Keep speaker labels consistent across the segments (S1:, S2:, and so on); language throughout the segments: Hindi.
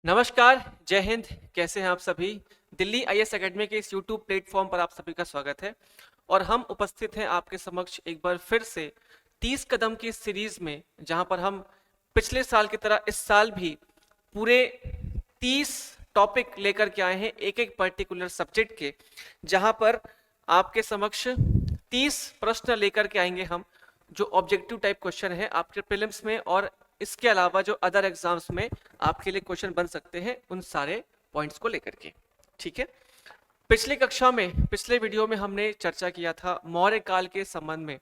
S1: नमस्कार, जय हिंद। कैसे हैं आप सभी? दिल्ली आईएएस एकेडमी के इस यूट्यूब प्लेटफॉर्म पर आप सभी का स्वागत है और हम उपस्थित हैं आपके समक्ष एक बार फिर से 30 कदम की सीरीज में, जहां पर हम पिछले साल की तरह इस साल भी पूरे 30 टॉपिक लेकर के आए हैं एक एक पर्टिकुलर सब्जेक्ट के, जहां पर आपके समक्ष 30 प्रश्न लेकर के आएंगे हम, जो ऑब्जेक्टिव टाइप क्वेश्चन है आपके प्रीलिम्स में और इसके अलावा जो अदर एग्जाम्स में आपके लिए क्वेश्चन बन सकते हैं उन सारे पॉइंट्स को लेकर के। ठीक है, पिछली कक्षा में, पिछले वीडियो में हमने चर्चा किया था मौर्य काल के संबंध में,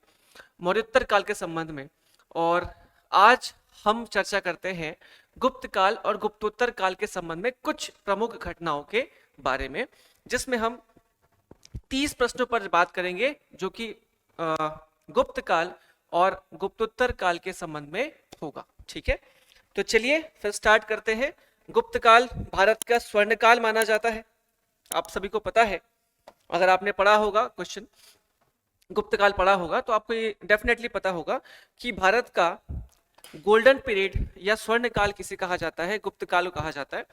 S1: मौर्योत्तर काल के संबंध में, और आज हम चर्चा करते हैं गुप्त काल और गुप्तोत्तर काल के संबंध में कुछ प्रमुख घटनाओं के बारे में, जिसमें हम 30 प्रश्नों पर बात करेंगे जो कि गुप्त काल और गुप्तोत्तर काल के संबंध में होगा। ठीक है, तो चलिए फिर स्टार्ट करते हैं। गुप्त काल भारत का स्वर्ण काल माना जाता है, आप सभी को पता है। अगर आपने पढ़ा होगा क्वेश्चन, गुप्त काल पढ़ा होगा, तो आपको ये डेफिनेटली पता होगा कि भारत का गोल्डन पीरियड या स्वर्ण काल किसे कहा जाता है, गुप्त काल को कहा जाता है।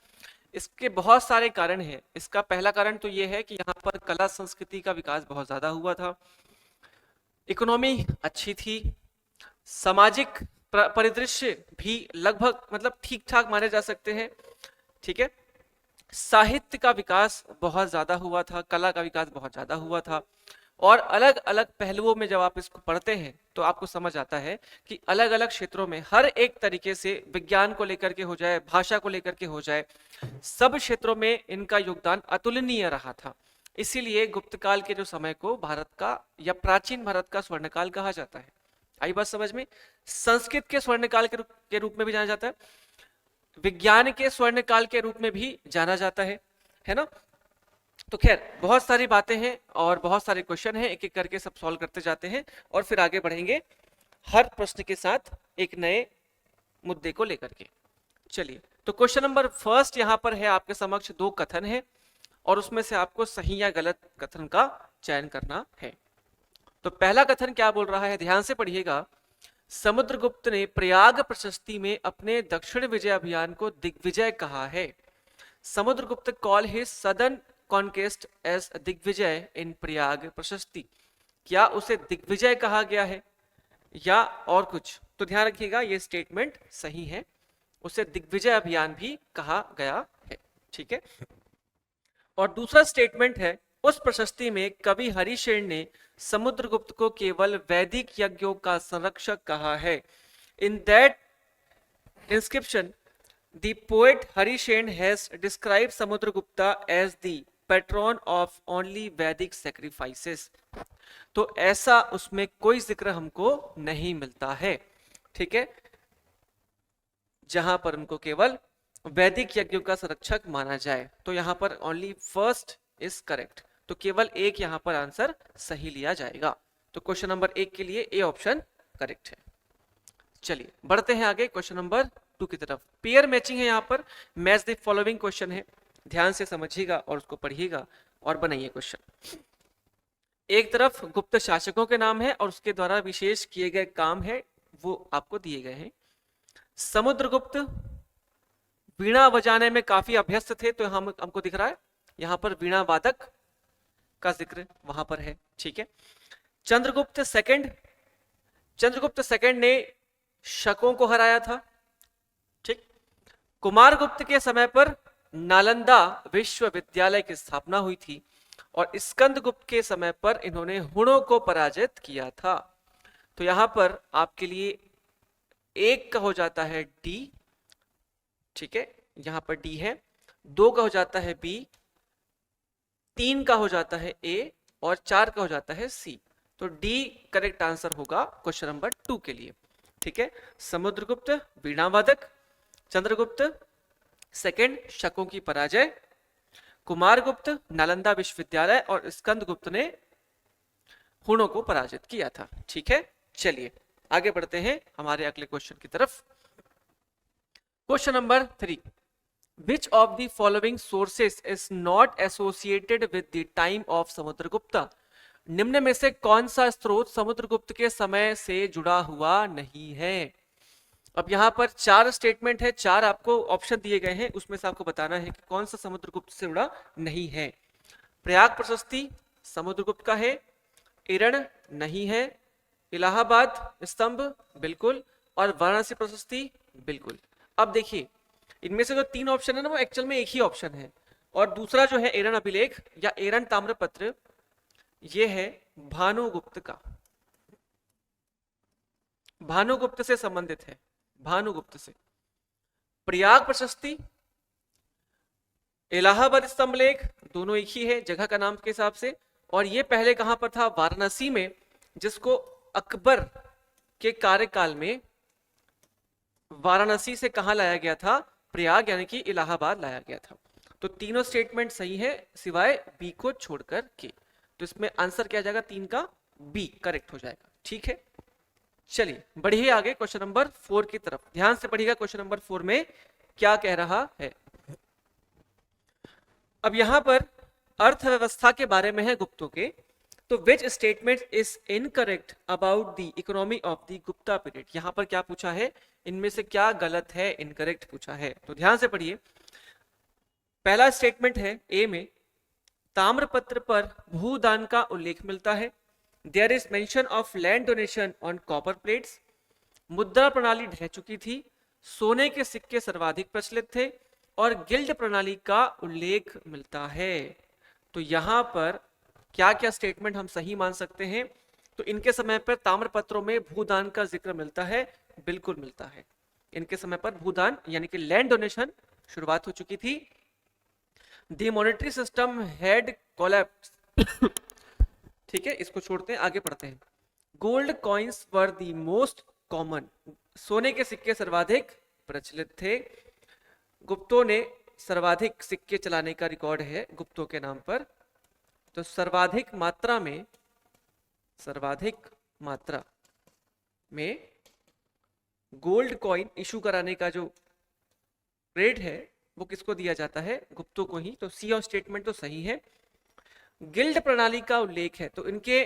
S1: इसके बहुत सारे कारण हैं। इसका पहला कारण तो ये है कि यहाँ पर कला संस्कृति का विकास बहुत ज्यादा हुआ था, इकोनॉमी अच्छी थी, सामाजिक परिदृश्य भी लगभग मतलब ठीक ठाक माने जा सकते हैं। ठीक है, साहित्य का विकास बहुत ज्यादा हुआ था, कला का विकास बहुत ज्यादा हुआ था, और अलग अलग पहलुओं में जब आप इसको पढ़ते हैं तो आपको समझ आता है कि अलग अलग क्षेत्रों में हर एक तरीके से, विज्ञान को लेकर के हो जाए, भाषा को लेकर के हो जाए, सब क्षेत्रों में इनका योगदान अतुलनीय रहा था। इसीलिए गुप्त काल के जो समय को भारत का या प्राचीन भारत का स्वर्णकाल कहा जाता है। आई बात समझ में? संस्कृत के स्वर्णकाल के रूप में भी जाना जाता है, विज्ञान के स्वर्ण काल के रूप में भी जाना जाता है ना। तो खैर, बहुत सारी बातें हैं और बहुत सारे क्वेश्चन हैं, एक एक करके सब सॉल्व करते जाते हैं और फिर आगे बढ़ेंगे हर प्रश्न के साथ एक नए मुद्दे को लेकर के। चलिए, तो क्वेश्चन नंबर फर्स्ट यहाँ पर है आपके समक्ष, दो कथन है और उसमें से आपको सही या गलत कथन का चयन करना है। तो पहला कथन क्या बोल रहा है, ध्यान से पढ़िएगा। समुद्रगुप्त ने प्रयाग प्रशस्ति में अपने दक्षिण विजय अभियान को दिग्विजय कहा है। Samudragupta called his southern conquest as digvijaya in Prayag Prashasti. क्या उसे दिग्विजय कहा गया है या और कुछ? तो ध्यान रखिएगा, ये स्टेटमेंट सही है, उसे दिग्विजय अभियान भी कहा गया है। ठीक है, और दूसरा स्टेटमेंट है, उस प्रशस्ति में कवि हरिशेन ने समुद्रगुप्त को केवल वैदिक यज्ञों का संरक्षक कहा है। In that inscription the poet Harishena has described Samudragupta as the patron of only Vedic sacrifices. तो ऐसा उसमें कोई जिक्र हमको नहीं मिलता है। ठीक है, जहां पर उनको केवल वैदिक यज्ञों का संरक्षक माना जाए। तो यहां पर ओनली फर्स्ट इज करेक्ट, तो केवल एक यहां पर आंसर सही लिया जाएगा। तो क्वेश्चन नंबर 1 के लिए ए ऑप्शन करेक्ट है। चलिए बढ़ते हैं आगे क्वेश्चन नंबर 2 की तरफ। पेयर मैचिंग है, यहां पर मैच द फॉलोइंग क्वेश्चन है, ध्यान से समझिएगा और उसको पढ़िएगा और बनाइए क्वेश्चन। एक तरफ गुप्त शासकों के नाम है और उसके द्वारा विशेष किए गए काम है, वो आपको दिए गए हैं। समुद्रगुप्त वीणा बजाने में काफी अभ्यस्त थे, तो हमको दिख रहा है यहां पर वीणा वादक का जिक्र वहां पर है। ठीक है, चंद्रगुप्त सेकंड ने शकों को हराया था। ठीक, कुमारगुप्त के समय पर नालंदा विश्वविद्यालय की स्थापना हुई थी और स्कंदगुप्त के समय पर इन्होंने हुणों को पराजित किया था। तो यहां पर आपके लिए एक का हो जाता है डी। ठीक है, यहां पर डी है, 2 का हो जाता है बी, 3 का हो जाता है ए और 4 का हो जाता है सी। तो डी करेक्ट आंसर होगा क्वेश्चन नंबर 2 के लिए। ठीक है, समुद्रगुप्त वीणावादक, चंद्रगुप्त सेकंड शकों की पराजय, कुमारगुप्त नालंदा विश्वविद्यालय और स्कंदगुप्त ने हुणों को पराजित किया था। ठीक है, चलिए आगे बढ़ते हैं हमारे अगले क्वेश्चन की तरफ। Question number 3, Which of the following sources is not associated with the time of Samudragupta? निम्न में से कौन सा स्रोत समुद्रगुप्त के समय से जुड़ा हुआ नहीं है? अब यहाँ पर 4 स्टेटमेंट है, 4 आपको ऑप्शन दिए गए हैं, उसमें से आपको बताना है कि कौन सा समुद्रगुप्त से जुड़ा नहीं है। प्रयाग प्रशस्ति समुद्रगुप्त का है, इरण नहीं है, इलाहाबाद स्तंभ बिल्कुल, और वाराणसी प्रशस्ति बिल्कुल। अब देखिए इनमें से जो 3 ऑप्शन है ना वो एक्चुअल में एक ही ऑप्शन है, और दूसरा जो है एरन अभिलेख या एरन ताम्रपत्र, ये है भानुगुप्त का, भानुगुप्त से संबंधित है, भानुगुप्त से। प्रयाग प्रशस्ति, इलाहाबाद स्तंभ लेख दोनों एक ही है जगह का नाम के हिसाब से, और ये पहले कहां पर था, वाराणसी में, जिसको अकबर के कार्यकाल में वाराणसी से कहां लाया गया था, प्रयाग यानी कि इलाहाबाद लाया गया था। तो तीनों स्टेटमेंट सही है सिवाय बी को छोड़कर के, तो इसमें आंसर क्या जाएगा, 3 का बी करेक्ट हो जाएगा। ठीक है, चलिए बढ़िए आगे क्वेश्चन नंबर 4 की तरफ, ध्यान से पढ़िएगा क्वेश्चन नंबर 4 में क्या कह रहा है। अब यहां पर अर्थव्यवस्था के बारे में है गुप्तों के, तो which statement is incorrect about the economy of the Gupta period, यहां पर क्या पूछा है, इनमें से क्या गलत है, इनकरेक्ट पूछा है, तो ध्यान से पढ़िए। पहला स्टेटमेंट है ए में, ताम्रपत्र पर भूदान का उल्लेख मिलता है, there is mention of land donation on copper plates, मुद्रा प्रणाली ढह चुकी थी, सोने के सिक्के सर्वाधिक प्रचलित थे, और गिल्ड प्रणाली का उल्लेख मिलता है। तो यहां पर क्या क्या स्टेटमेंट हम सही मान सकते हैं, तो इनके समय पर ताम्रपत्रों में भूदान का जिक्र मिलता है, बिल्कुल मिलता है, इनके समय पर भूदान यानी कि लैंड डोनेशन शुरुआत हो चुकी थी। The monetary system had collapse, ठीक है, इसको छोड़ते हैं, आगे पढ़ते हैं। Gold coins were the most common, सोने के सिक्के सर्वाधिक प्रचलित थे, गुप्तों ने सर्वाधिक सिक्के चलाने का रिकॉर्ड है गुप्तों के नाम पर, तो सर्वाधिक मात्रा में गोल्ड कॉइन इशू कराने का जो रेट है वो किसको दिया जाता है, गुप्तों को ही, तो सी और स्टेटमेंट तो सही है। गिल्ड प्रणाली का उल्लेख है, तो इनके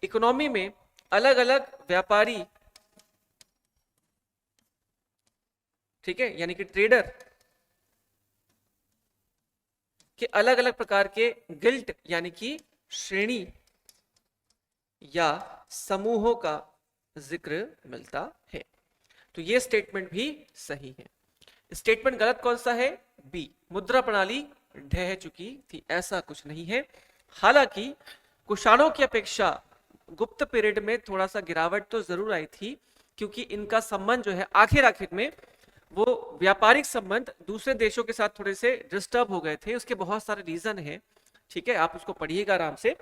S1: इकोनॉमी में अलग अलग व्यापारी, ठीक है, यानी कि ट्रेडर के अलग अलग प्रकार के गिल्ड यानी कि श्रेणी या समूहों का जिक्र मिलता है, तो ये स्टेटमेंट भी सही है। स्टेटमेंट गलत कौन सा है, बी, मुद्रा प्रणाली ढह चुकी थी, ऐसा कुछ नहीं है। हालांकि कुषाणों की अपेक्षा गुप्त पीरियड में थोड़ा सा गिरावट तो जरूर आई थी, क्योंकि इनका संबंध जो है आखिर में वो व्यापारिक संबंध दूसरे देशों के साथ थोड़े से डिस्टर्ब हो गए थे, उसके बहुत सारे रीजन है, ठीक है, आप उसको पढ़िएगा आराम से।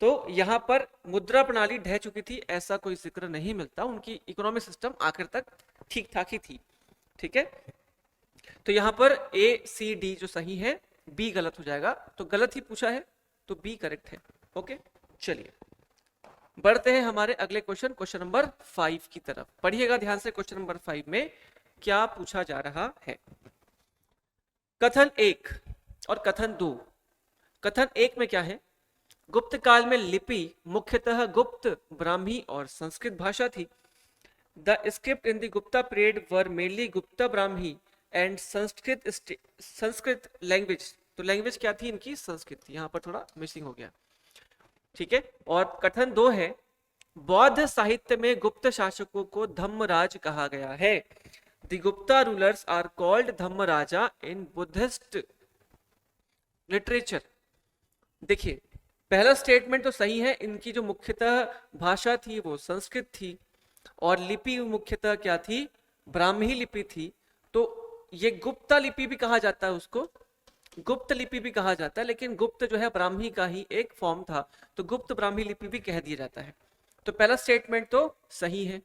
S1: तो यहाँ पर मुद्रा प्रणाली ढह चुकी थी ऐसा कोई जिक्र नहीं मिलता, उनकी इकोनॉमिक सिस्टम आखिर तक ठीक ठाक ही थी, ठीक है। तो यहाँ पर ए सी डी जो सही है, बी गलत हो जाएगा, तो गलत ही पूछा है तो बी करेक्ट है। ओके, चलिए बढ़ते हैं हमारे अगले क्वेश्चन, क्वेश्चन नंबर 5 की तरफ। पढ़िएगा ध्यान से, क्वेश्चन नंबर 5 में क्या पूछा जा रहा है। कथन 1 और कथन 2। कथन 1 में क्या है, गुप्त काल में लिपि मुख्यतः गुप्त, ब्राह्मी और संस्कृत भाषा थी। The script in the Gupta period were mainly Gupta Brahmi and Sanskrit language, तो लैंग्वेज क्या थी इनकी, संस्कृत थी, यहां पर थोड़ा मिसिंग हो गया, ठीक है। और कथन 2 है, बौद्ध साहित्य में गुप्त शासकों को धम्मराज कहा गया है। The Gupta rulers are called Dhammaraja in Buddhist literature। देखिए पहला स्टेटमेंट तो सही है, इनकी जो मुख्यतः भाषा थी वो संस्कृत थी, और लिपि मुख्यतः क्या थी, ब्राह्मी लिपि थी। तो ये गुप्ता लिपि भी कहा जाता है, उसको गुप्त लिपि भी कहा जाता है, लेकिन गुप्त जो है ब्राह्मी का ही एक फॉर्म था, तो गुप्त ब्राह्मी लिपि भी कह दिया जाता है। तो पहला स्टेटमेंट तो सही है।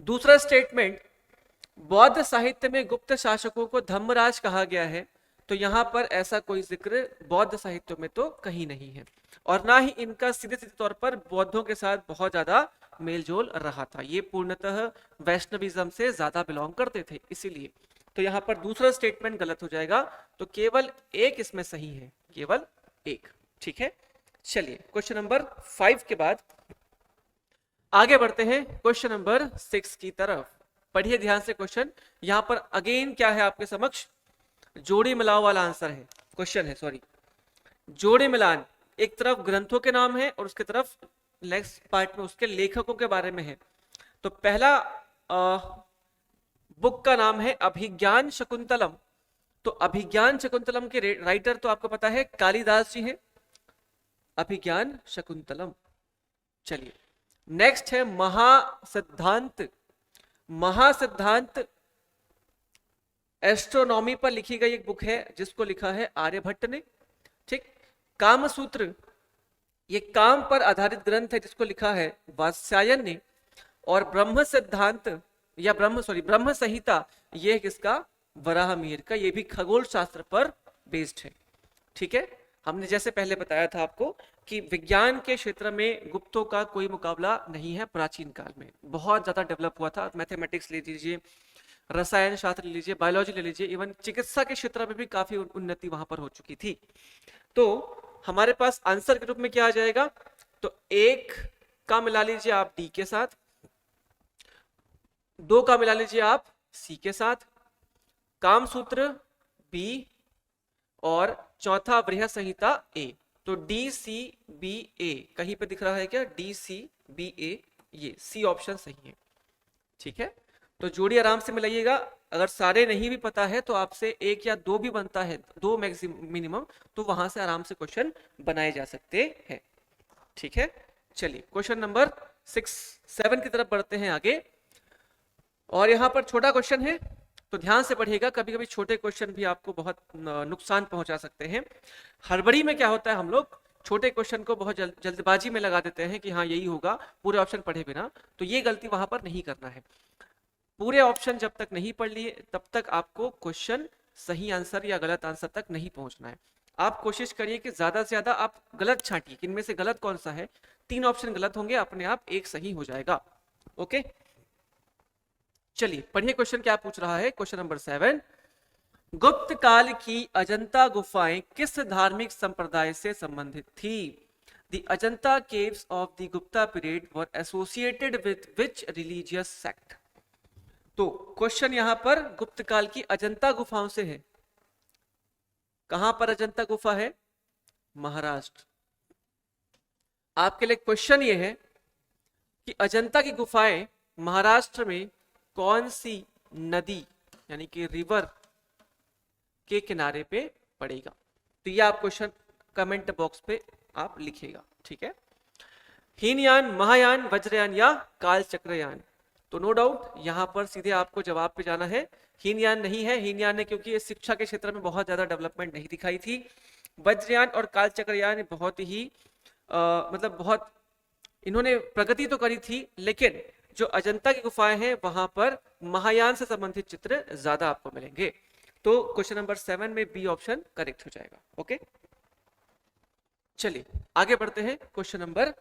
S1: दूसरा स्टेटमेंट, बौद्ध साहित्य में गुप्त शासकों को धम्मराज कहा गया है, तो यहाँ पर ऐसा कोई जिक्र बौद्ध साहित्य में तो कहीं नहीं है, और ना ही इनका सीधे सीधे तौर पर बौद्धों के साथ बहुत ज्यादा मेलजोल रहा था, ये पूर्णतः वैष्णविज्म से ज्यादा बिलोंग करते थे, इसीलिए। तो यहाँ पर दूसरा स्टेटमेंट गलत हो जाएगा, तो केवल एक इसमें सही है, केवल एक, ठीक है। चलिए क्वेश्चन नंबर 5 के बाद आगे बढ़ते हैं क्वेश्चन नंबर 6 की तरफ। पढ़िए ध्यान से क्वेश्चन। यहाँ पर अगेन क्या है आपके समक्ष, जोड़ी मिलाओ वाला आंसर है, क्वेश्चन है, सॉरी, जोड़े मिलान। एक तरफ ग्रंथों के नाम है और उसके तरफ नेक्स्ट पार्ट में उसके लेखकों के बारे में है। तो पहला बुक का नाम है अभिज्ञान शकुंतलम। तो अभिज्ञान शकुंतलम के राइटर तो आपको पता है कालिदास जी हैं, अभिज्ञान शकुंतलम। चलिए नेक्स्ट है महासिद्धांत। महासिद्धांत एस्ट्रोनॉमी पर लिखी गई एक बुक है जिसको लिखा है आर्यभट्ट ने। ठीक। कामसूत्र ये काम पर आधारित ग्रंथ है जिसको लिखा है वात्स्यायन ने। और ब्रह्म सिद्धांत या ब्रह्म संहिता ये है किसका, वराहमिहिर का। ये भी खगोल शास्त्र पर बेस्ड है। ठीक है। हमने जैसे पहले बताया था आपको कि विज्ञान के क्षेत्र में गुप्तों का कोई मुकाबला नहीं है। प्राचीन काल में बहुत ज्यादा डेवलप हुआ था। मैथमेटिक्स ले लीजिए, रसायन शास्त्र ले लीजिए, बायोलॉजी ले लीजिए, इवन चिकित्सा के क्षेत्र में भी काफी उन्नति वहां पर हो चुकी थी। तो हमारे पास आंसर के रूप में क्या आ जाएगा, तो 1 का मिला लीजिए आप डी के साथ, 2 का मिला लीजिए आप सी के साथ, कामसूत्र बी, और चौथा बृहत संहिता ए। तो डी सी बी ए कहीं पे दिख रहा है क्या, डी सी बी ए, ये सी ऑप्शन सही है। ठीक है। तो जोड़ी आराम से मिलाइएगा। अगर सारे नहीं भी पता है तो आपसे 1 या 2 भी बनता है, 2 मैक्सिमम मिनिमम, तो वहां से आराम से क्वेश्चन बनाए जा सकते हैं। ठीक है। चलिए क्वेश्चन नंबर 7 की तरफ बढ़ते हैं आगे। और यहाँ पर छोटा क्वेश्चन है तो ध्यान से पढ़िएगा। कभी कभी छोटे क्वेश्चन भी आपको बहुत नुकसान पहुंचा सकते हैं। हड़बड़ी में क्या होता है, हम लोग छोटे क्वेश्चन को बहुत जल्दबाजी में लगा देते हैं कि हाँ यही होगा, पूरे ऑप्शन पढ़े बिना। तो ये गलती वहां पर नहीं करना है। पूरे ऑप्शन जब तक नहीं पढ़ लिए तब तक आपको क्वेश्चन सही आंसर या गलत आंसर तक नहीं पहुंचना है। आप कोशिश करिए कि ज्यादा से ज्यादा आप गलत छांटिए कि इनमें से गलत कौन सा है। 3 ऑप्शन गलत होंगे, अपने आप 1 सही हो जाएगा। ओके। चलिए पढ़िए क्वेश्चन क्या पूछ रहा है। क्वेश्चन नंबर 7, गुप्त काल की अजंता गुफाएं किस धार्मिक संप्रदाय से संबंधित थी? The Ajanta caves of the Gupta period were associated with which religious sect? तो क्वेश्चन यहां पर गुप्त काल की अजंता गुफाओं से है। कहां पर अजंता गुफा है? महाराष्ट्र। आपके लिए क्वेश्चन ये है कि अजंता की गुफाएं महाराष्ट्र में कौन सी नदी यानी कि रिवर के किनारे पे पड़ेगा? तो ये आप क्वेश्चन कमेंट बॉक्स पे आप लिखिएगा। ठीक है। हीनयान, महायान, वज्रयान या कालचक्रयान? तो नो डाउट यहां पर सीधे आपको जवाब पे जाना है। हीनयान नहीं है। हीनयान ने क्योंकि इस शिक्षा के क्षेत्र में बहुत ज्यादा डेवलपमेंट नहीं दिखाई थी। वज्रयान और कालचक्रयान बहुत ही मतलब बहुत इन्होंने प्रगति तो करी थी, लेकिन जो अजंता की गुफाएं हैं वहां पर महायान से संबंधित चित्र ज्यादा आपको मिलेंगे। तो क्वेश्चन नंबर 7 में बी ऑप्शन करेक्ट हो जाएगा। ओके। चलिए आगे बढ़ते हैं क्वेश्चन नंबर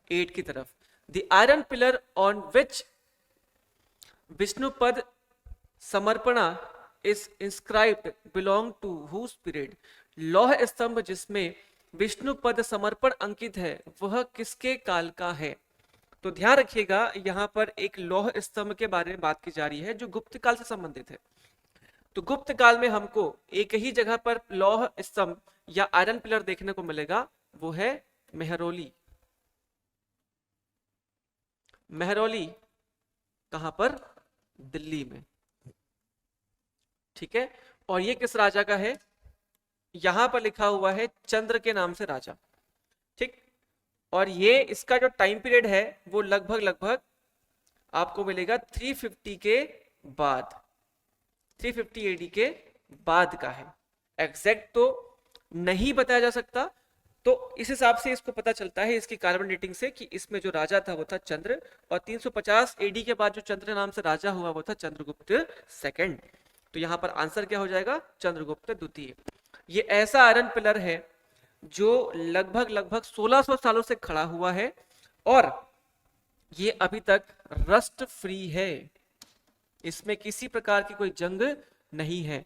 S1: 8 की तरफ। The iron pillar on which Vishnupada samarpana is inscribed belong to whose period? लौह स्तंभ जिसमें विष्णुपद समर्पण अंकित है वह किसके काल का है? तो ध्यान रखिएगा यहां पर एक लौह स्तंभ के बारे में बात की जा रही है जो गुप्त काल से संबंधित है। तो गुप्त काल में हमको एक ही जगह पर लौह स्तंभ या आयरन पिलर देखने को मिलेगा, वो है मेहरौली। मेहरौली कहां पर? दिल्ली में। ठीक है। और ये किस राजा का है? यहां पर लिखा हुआ है चंद्र के नाम से राजा। ठीक। और ये इसका जो टाइम पीरियड है वो लगभग आपको मिलेगा 350 के बाद, 350 एडी के बाद का है। एग्जैक्ट तो नहीं बताया जा सकता। तो इस हिसाब से इसको पता चलता है इसकी कार्बन डेटिंग से कि इसमें जो राजा था वो था चंद्र, और 350 एडी के बाद जो चंद्र नाम से राजा हुआ वो था चंद्रगुप्त सेकंड। तो यहां पर आंसर क्या हो जाएगा? चंद्रगुप्त द्वितीय। ये ऐसा आयरन पिलर है जो लगभग 1600 सालों से खड़ा हुआ है और ये अभी तक रस्ट फ्री है। इसमें किसी प्रकार की कोई जंग नहीं है।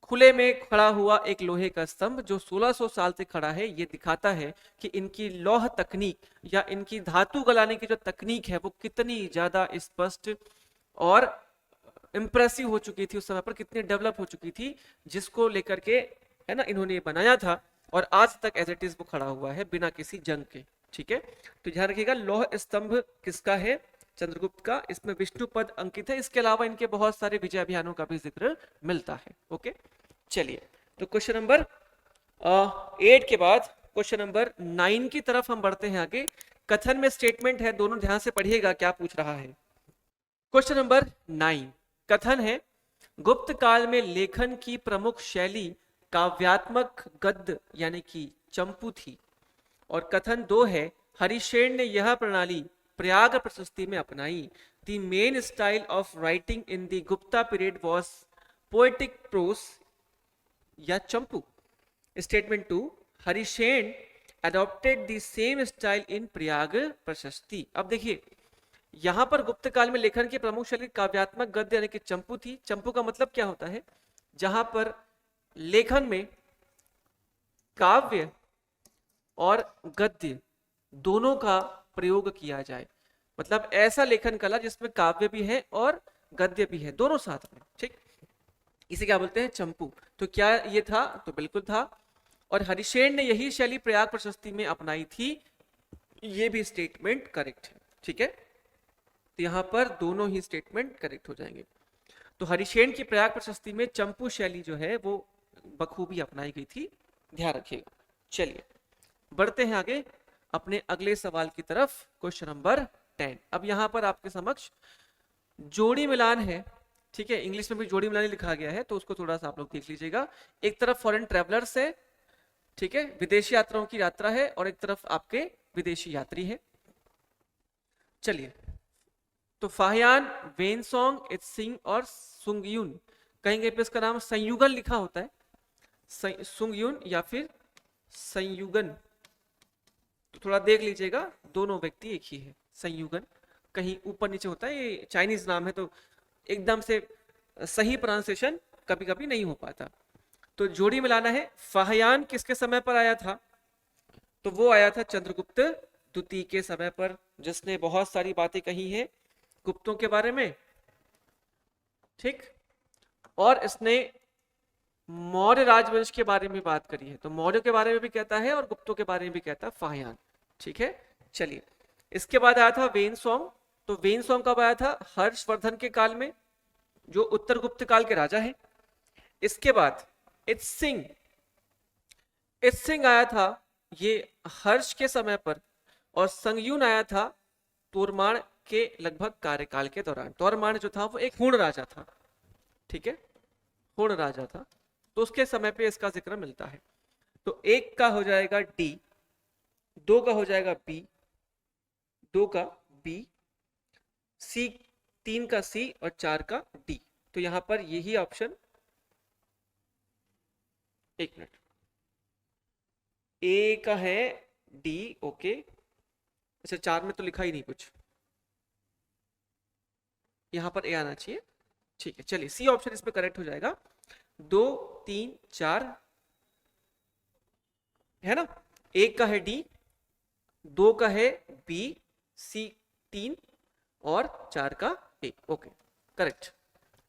S1: खुले में खड़ा हुआ एक लोहे का स्तंभ जो 1600 साल से खड़ा है, ये दिखाता है कि इनकी लौह तकनीक या इनकी धातु गलाने की जो तकनीक है वो कितनी ज्यादा स्पष्ट और इम्प्रेसिव हो चुकी थी उस समय पर, कितनी डेवलप हो चुकी थी, जिसको लेकर के है ना इन्होंने ये बनाया था और आज तक एज इट इज वो खड़ा हुआ है बिना किसी जंग के। ठीक है, तो ध्यान रखिएगा लौह स्तंभ किसका है, चंद्रगुप्त का, इसमें विष्णु पद अंकित है। इसके अलावा इनके बहुत सारे विजय अभियानों का भी जिक्र मिलता है। ओके, चलिए तो क्वेश्चन नंबर 8 के बाद क्वेश्चन नंबर 9 की तरफ हम बढ़ते हैं आगे। कथन में स्टेटमेंट है, दोनों ध्यान से पढ़िएगा क्या पूछ रहा है। क्वेश्चन नंबर 9 कथन है, गुप्त काल में लेखन की प्रमुख शैली काव्यात्मक गद्य यानी कि चंपू थी। और कथन 2 है, हरिशेन ने यह प्रणाली प्रयाग प्रशस्ति में अपनाई। The main style of writing in the Gupta period was poetic prose या चंपू। Statement 2, Harishena adopted the same style in Prayag Prashasti. अब देखिए यहां पर गुप्त काल में लेखन की प्रमुख शैली काव्यात्मक गद्य यानी कि चंपू थी। चंपू का मतलब क्या होता है, जहां पर लेखन में काव्य और गद्य दोनों का प्रयोग किया जाए, मतलब ऐसा लेखन कला जिसमें काव्य भी है और गद्य भी है, दोनों साथ में। ठीक, इसे क्या बोलते हैं, चंपू। तो क्या ये था, तो बिल्कुल था। और हरिशेन ने यही शैली प्रयाग प्रशस्ति में अपनाई थी, ये भी स्टेटमेंट करेक्ट है। ठीक है, तो यहां पर दोनों ही स्टेटमेंट करेक्ट हो जाएंगे। तो हरिशेन की प्रयाग प्रशस्ति में चंपू शैली जो है वो बखूबी अपनाई गई थी, ध्यान रखिएगा। चलिए बढ़ते हैं आगे अपने अगले सवाल की तरफ, क्वेश्चन नंबर 10। अब यहां पर आपके समक्ष जोड़ी मिलान है। ठीक है, इंग्लिश में भी जोड़ी मिलान लिखा गया है, तो उसको थोड़ा सा आप लोग देख लीजिएगा। एक तरफ फॉरेन ट्रेवलर्स है, ठीक है, विदेशी यात्राओं की यात्रा है, और एक तरफ आपके विदेशी यात्री है। चलिए, तो फाहियान, वेनसोंग, इत्सिंग और सुंगयुन, कहेंगे पे इसका नाम संयुगन लिखा होता है, सुंगयुन या फिर संयुगन, तो थोड़ा देख लीजिएगा, दोनों व्यक्ति एक ही है। संयुगन कहीं ऊपर नीचे होता है, ये चाइनीज नाम है तो एकदम से सही प्रोनाउंसिएशन कभी कभी नहीं हो पाता। तो जोड़ी मिलाना है। फाहियान किसके समय पर आया था, तो वो आया था चंद्रगुप्त द्वितीय के समय पर, जिसने बहुत सारी बातें कही हैं गुप्तों के बारे में। ठीक, और इसने मौर्य राजवंश के बारे में बात करी है, तो मौर्य के बारे में भी कहता है और गुप्तों के बारे में भी कहता है फाहियान। ठीक है, चलिए इसके बाद आया था वेनसोंग। तो वेनसोंग कब आया था, हर्षवर्धन के काल में, जो उत्तर गुप्त काल के राजा है। इसके बाद इत्सिंग, इत्सिंग आया था ये हर्ष के समय पर, और संगयुन आया था तोरमाण के लगभग कार्यकाल के दौरान। तोरमाण जो था वो एक पूर्ण राजा था, ठीक है, पूर्ण राजा था, तो उसके समय पे इसका जिक्र मिलता है। तो एक का हो जाएगा डी, दो का हो जाएगा बी, दो का बी, सी, तीन का सी और चार का डी। तो यहां पर यही ऑप्शन, एक मिनट, ए का है डी, ओके, अच्छा चार में तो लिखा ही नहीं कुछ, यहां पर ए आना चाहिए। ठीक है, चलिए सी ऑप्शन इसमें करेक्ट हो जाएगा। 2, 3, 4 है ना, एक का है डी, दो का है बी, सी 3 और 4 का ए, ओके करेक्ट।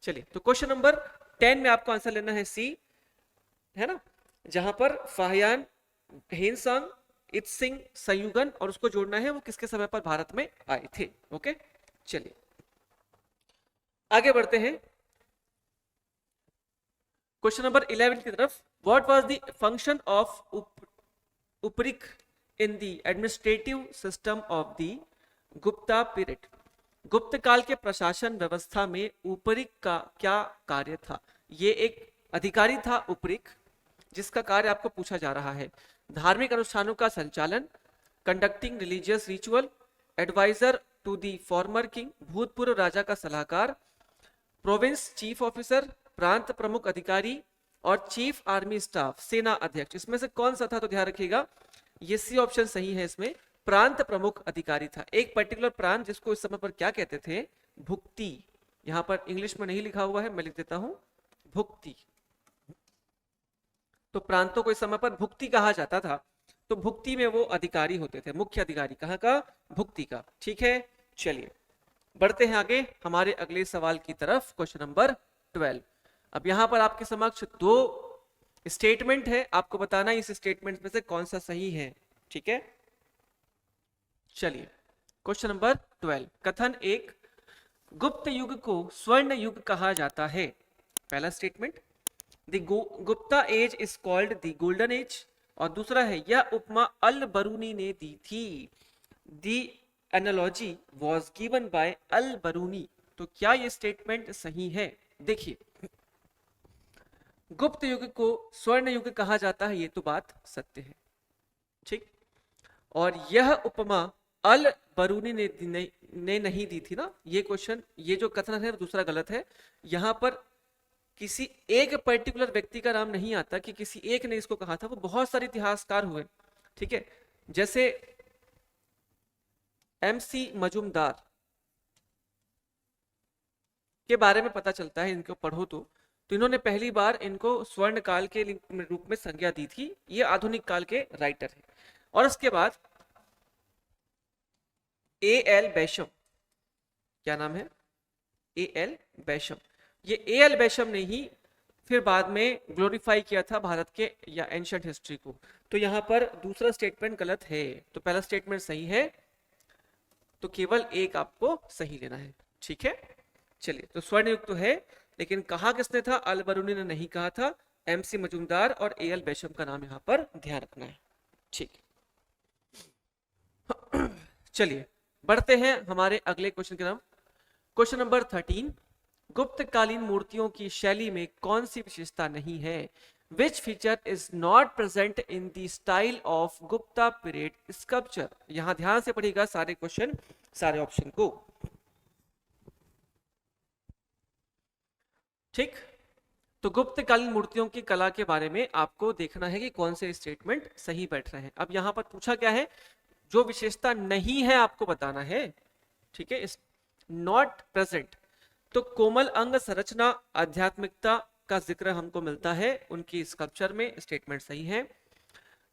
S1: चलिए तो क्वेश्चन नंबर 10 में आपको आंसर लेना है सी, है ना, जहां पर फाहियान, हेनसांग, इत्सिंग, संयुगन, और उसको जोड़ना है वो किसके समय पर भारत में आए थे। ओके, चलिए आगे बढ़ते हैं क्वेश्चन नंबर 11 की तरफ। What was the function of uparika in the administrative system of the Gupta period. Gupta काल के प्रशासन व्यवस्था में उपरिक का क्या कार्य था। ये एक अधिकारी था उपरिक, जिसका कार्य आपको पूछा जा रहा है। धार्मिक अनुष्ठानों का संचालन, conducting religious ritual, adviser to the former king, भूतपूर्व राजा का सलाहकार, प्रोविंस चीफ ऑफिसर, प्रांत प्रमुख अधिकारी, और चीफ आर्मी स्टाफ, सेना अध्यक्ष। इसमें से कौन सा था, तो ध्यान रखिएगा ये सी ऑप्शन सही है। इसमें प्रांत प्रमुख अधिकारी था, एक पर्टिकुलर प्रांत जिसको इस समय पर क्या कहते थे, भुक्ति। यहां पर इंग्लिश में नहीं लिखा हुआ है, मैं लिख देता हूं भुक्ति। तो प्रांतों को इस समय पर भुक्ति कहा जाता था, तो भुक्ति में वो अधिकारी होते थे, मुख्य अधिकारी कहाँ का, भुक्ति का। ठीक है, चलिए बढ़ते हैं आगे हमारे अगले सवाल की तरफ, क्वेश्चन नंबर 12। अब यहां पर आपके समक्ष दो स्टेटमेंट है, आपको बताना इस स्टेटमेंट में से कौन सा सही है। ठीक है, चलिए क्वेश्चन नंबर 12। कथन एक, गुप्त युग को स्वर्ण युग कहा जाता है। पहला statement, the Gupta age is called the golden age. और दूसरा है, यह उपमा अल बरूनी ने दी थी। The analogy was given by Al Baruni. तो क्या ये स्टेटमेंट सही है? देखिए, गुप्त युग को स्वर्ण युग कहा जाता है, ये तो बात सत्य है, ठीक। और यह उपमा अल बरूनी ने नहीं दी थी ना, ये क्वेश्चन, ये जो कथन है दूसरा गलत है। यहां पर किसी एक पर्टिकुलर व्यक्ति का नाम नहीं आता कि किसी एक ने इसको कहा था, वो बहुत सारे इतिहासकार हुए, ठीक है। जैसे MC मजुमदार के बारे में पता चलता है, इनको पढ़ो तो इन्होंने पहली बार इनको स्वर्ण काल के रूप में संज्ञा दी थी। ये आधुनिक काल के राइटर हैं। और उसके बाद A.L. बैशम, क्या नाम है? A.L. बैशम। ये A.L. बैशम ने ही फिर बाद में ग्लोरीफाई किया था भारत के या एंशिएंट हिस्ट्री को। तो यहां पर दूसरा स्टेटमेंट गलत है, तो पहला स्टेटमेंट सही है, तो केवल एक आपको सही लेना है, ठीक है। चलिए, तो स्वर्ण युग तो है, लेकिन कहा किसने था? अल बरूनी ने नहीं कहा था। MC मजुमदार और A.L. बैशम का नाम यहां पर ध्यान रखना है, ठीक। चलिए बढ़ते हैं हमारे अगले क्वेश्चन की तरफ, क्वेश्चन नंबर 13। गुप्तकालीन मूर्तियों की शैली में कौन सी विशेषता नहीं है? Which feature is not present in the style of Gupta period sculpture? यहां ध्यान से पढ़िएगा सारे क्वेश्चन, सारे ऑप्शन को, ठीक। तो गुप्तकालीन मूर्तियों की कला के बारे में आपको देखना है कि कौन से स्टेटमेंट सही बैठ रहे हैं। अब यहां पर पूछा क्या है? जो विशेषता नहीं है आपको बताना है, ठीक है, नॉट प्रेजेंट। तो कोमल अंग संरचना, आध्यात्मिकता का जिक्र हमको मिलता है उनकी स्कल्पचर में, स्टेटमेंट सही है,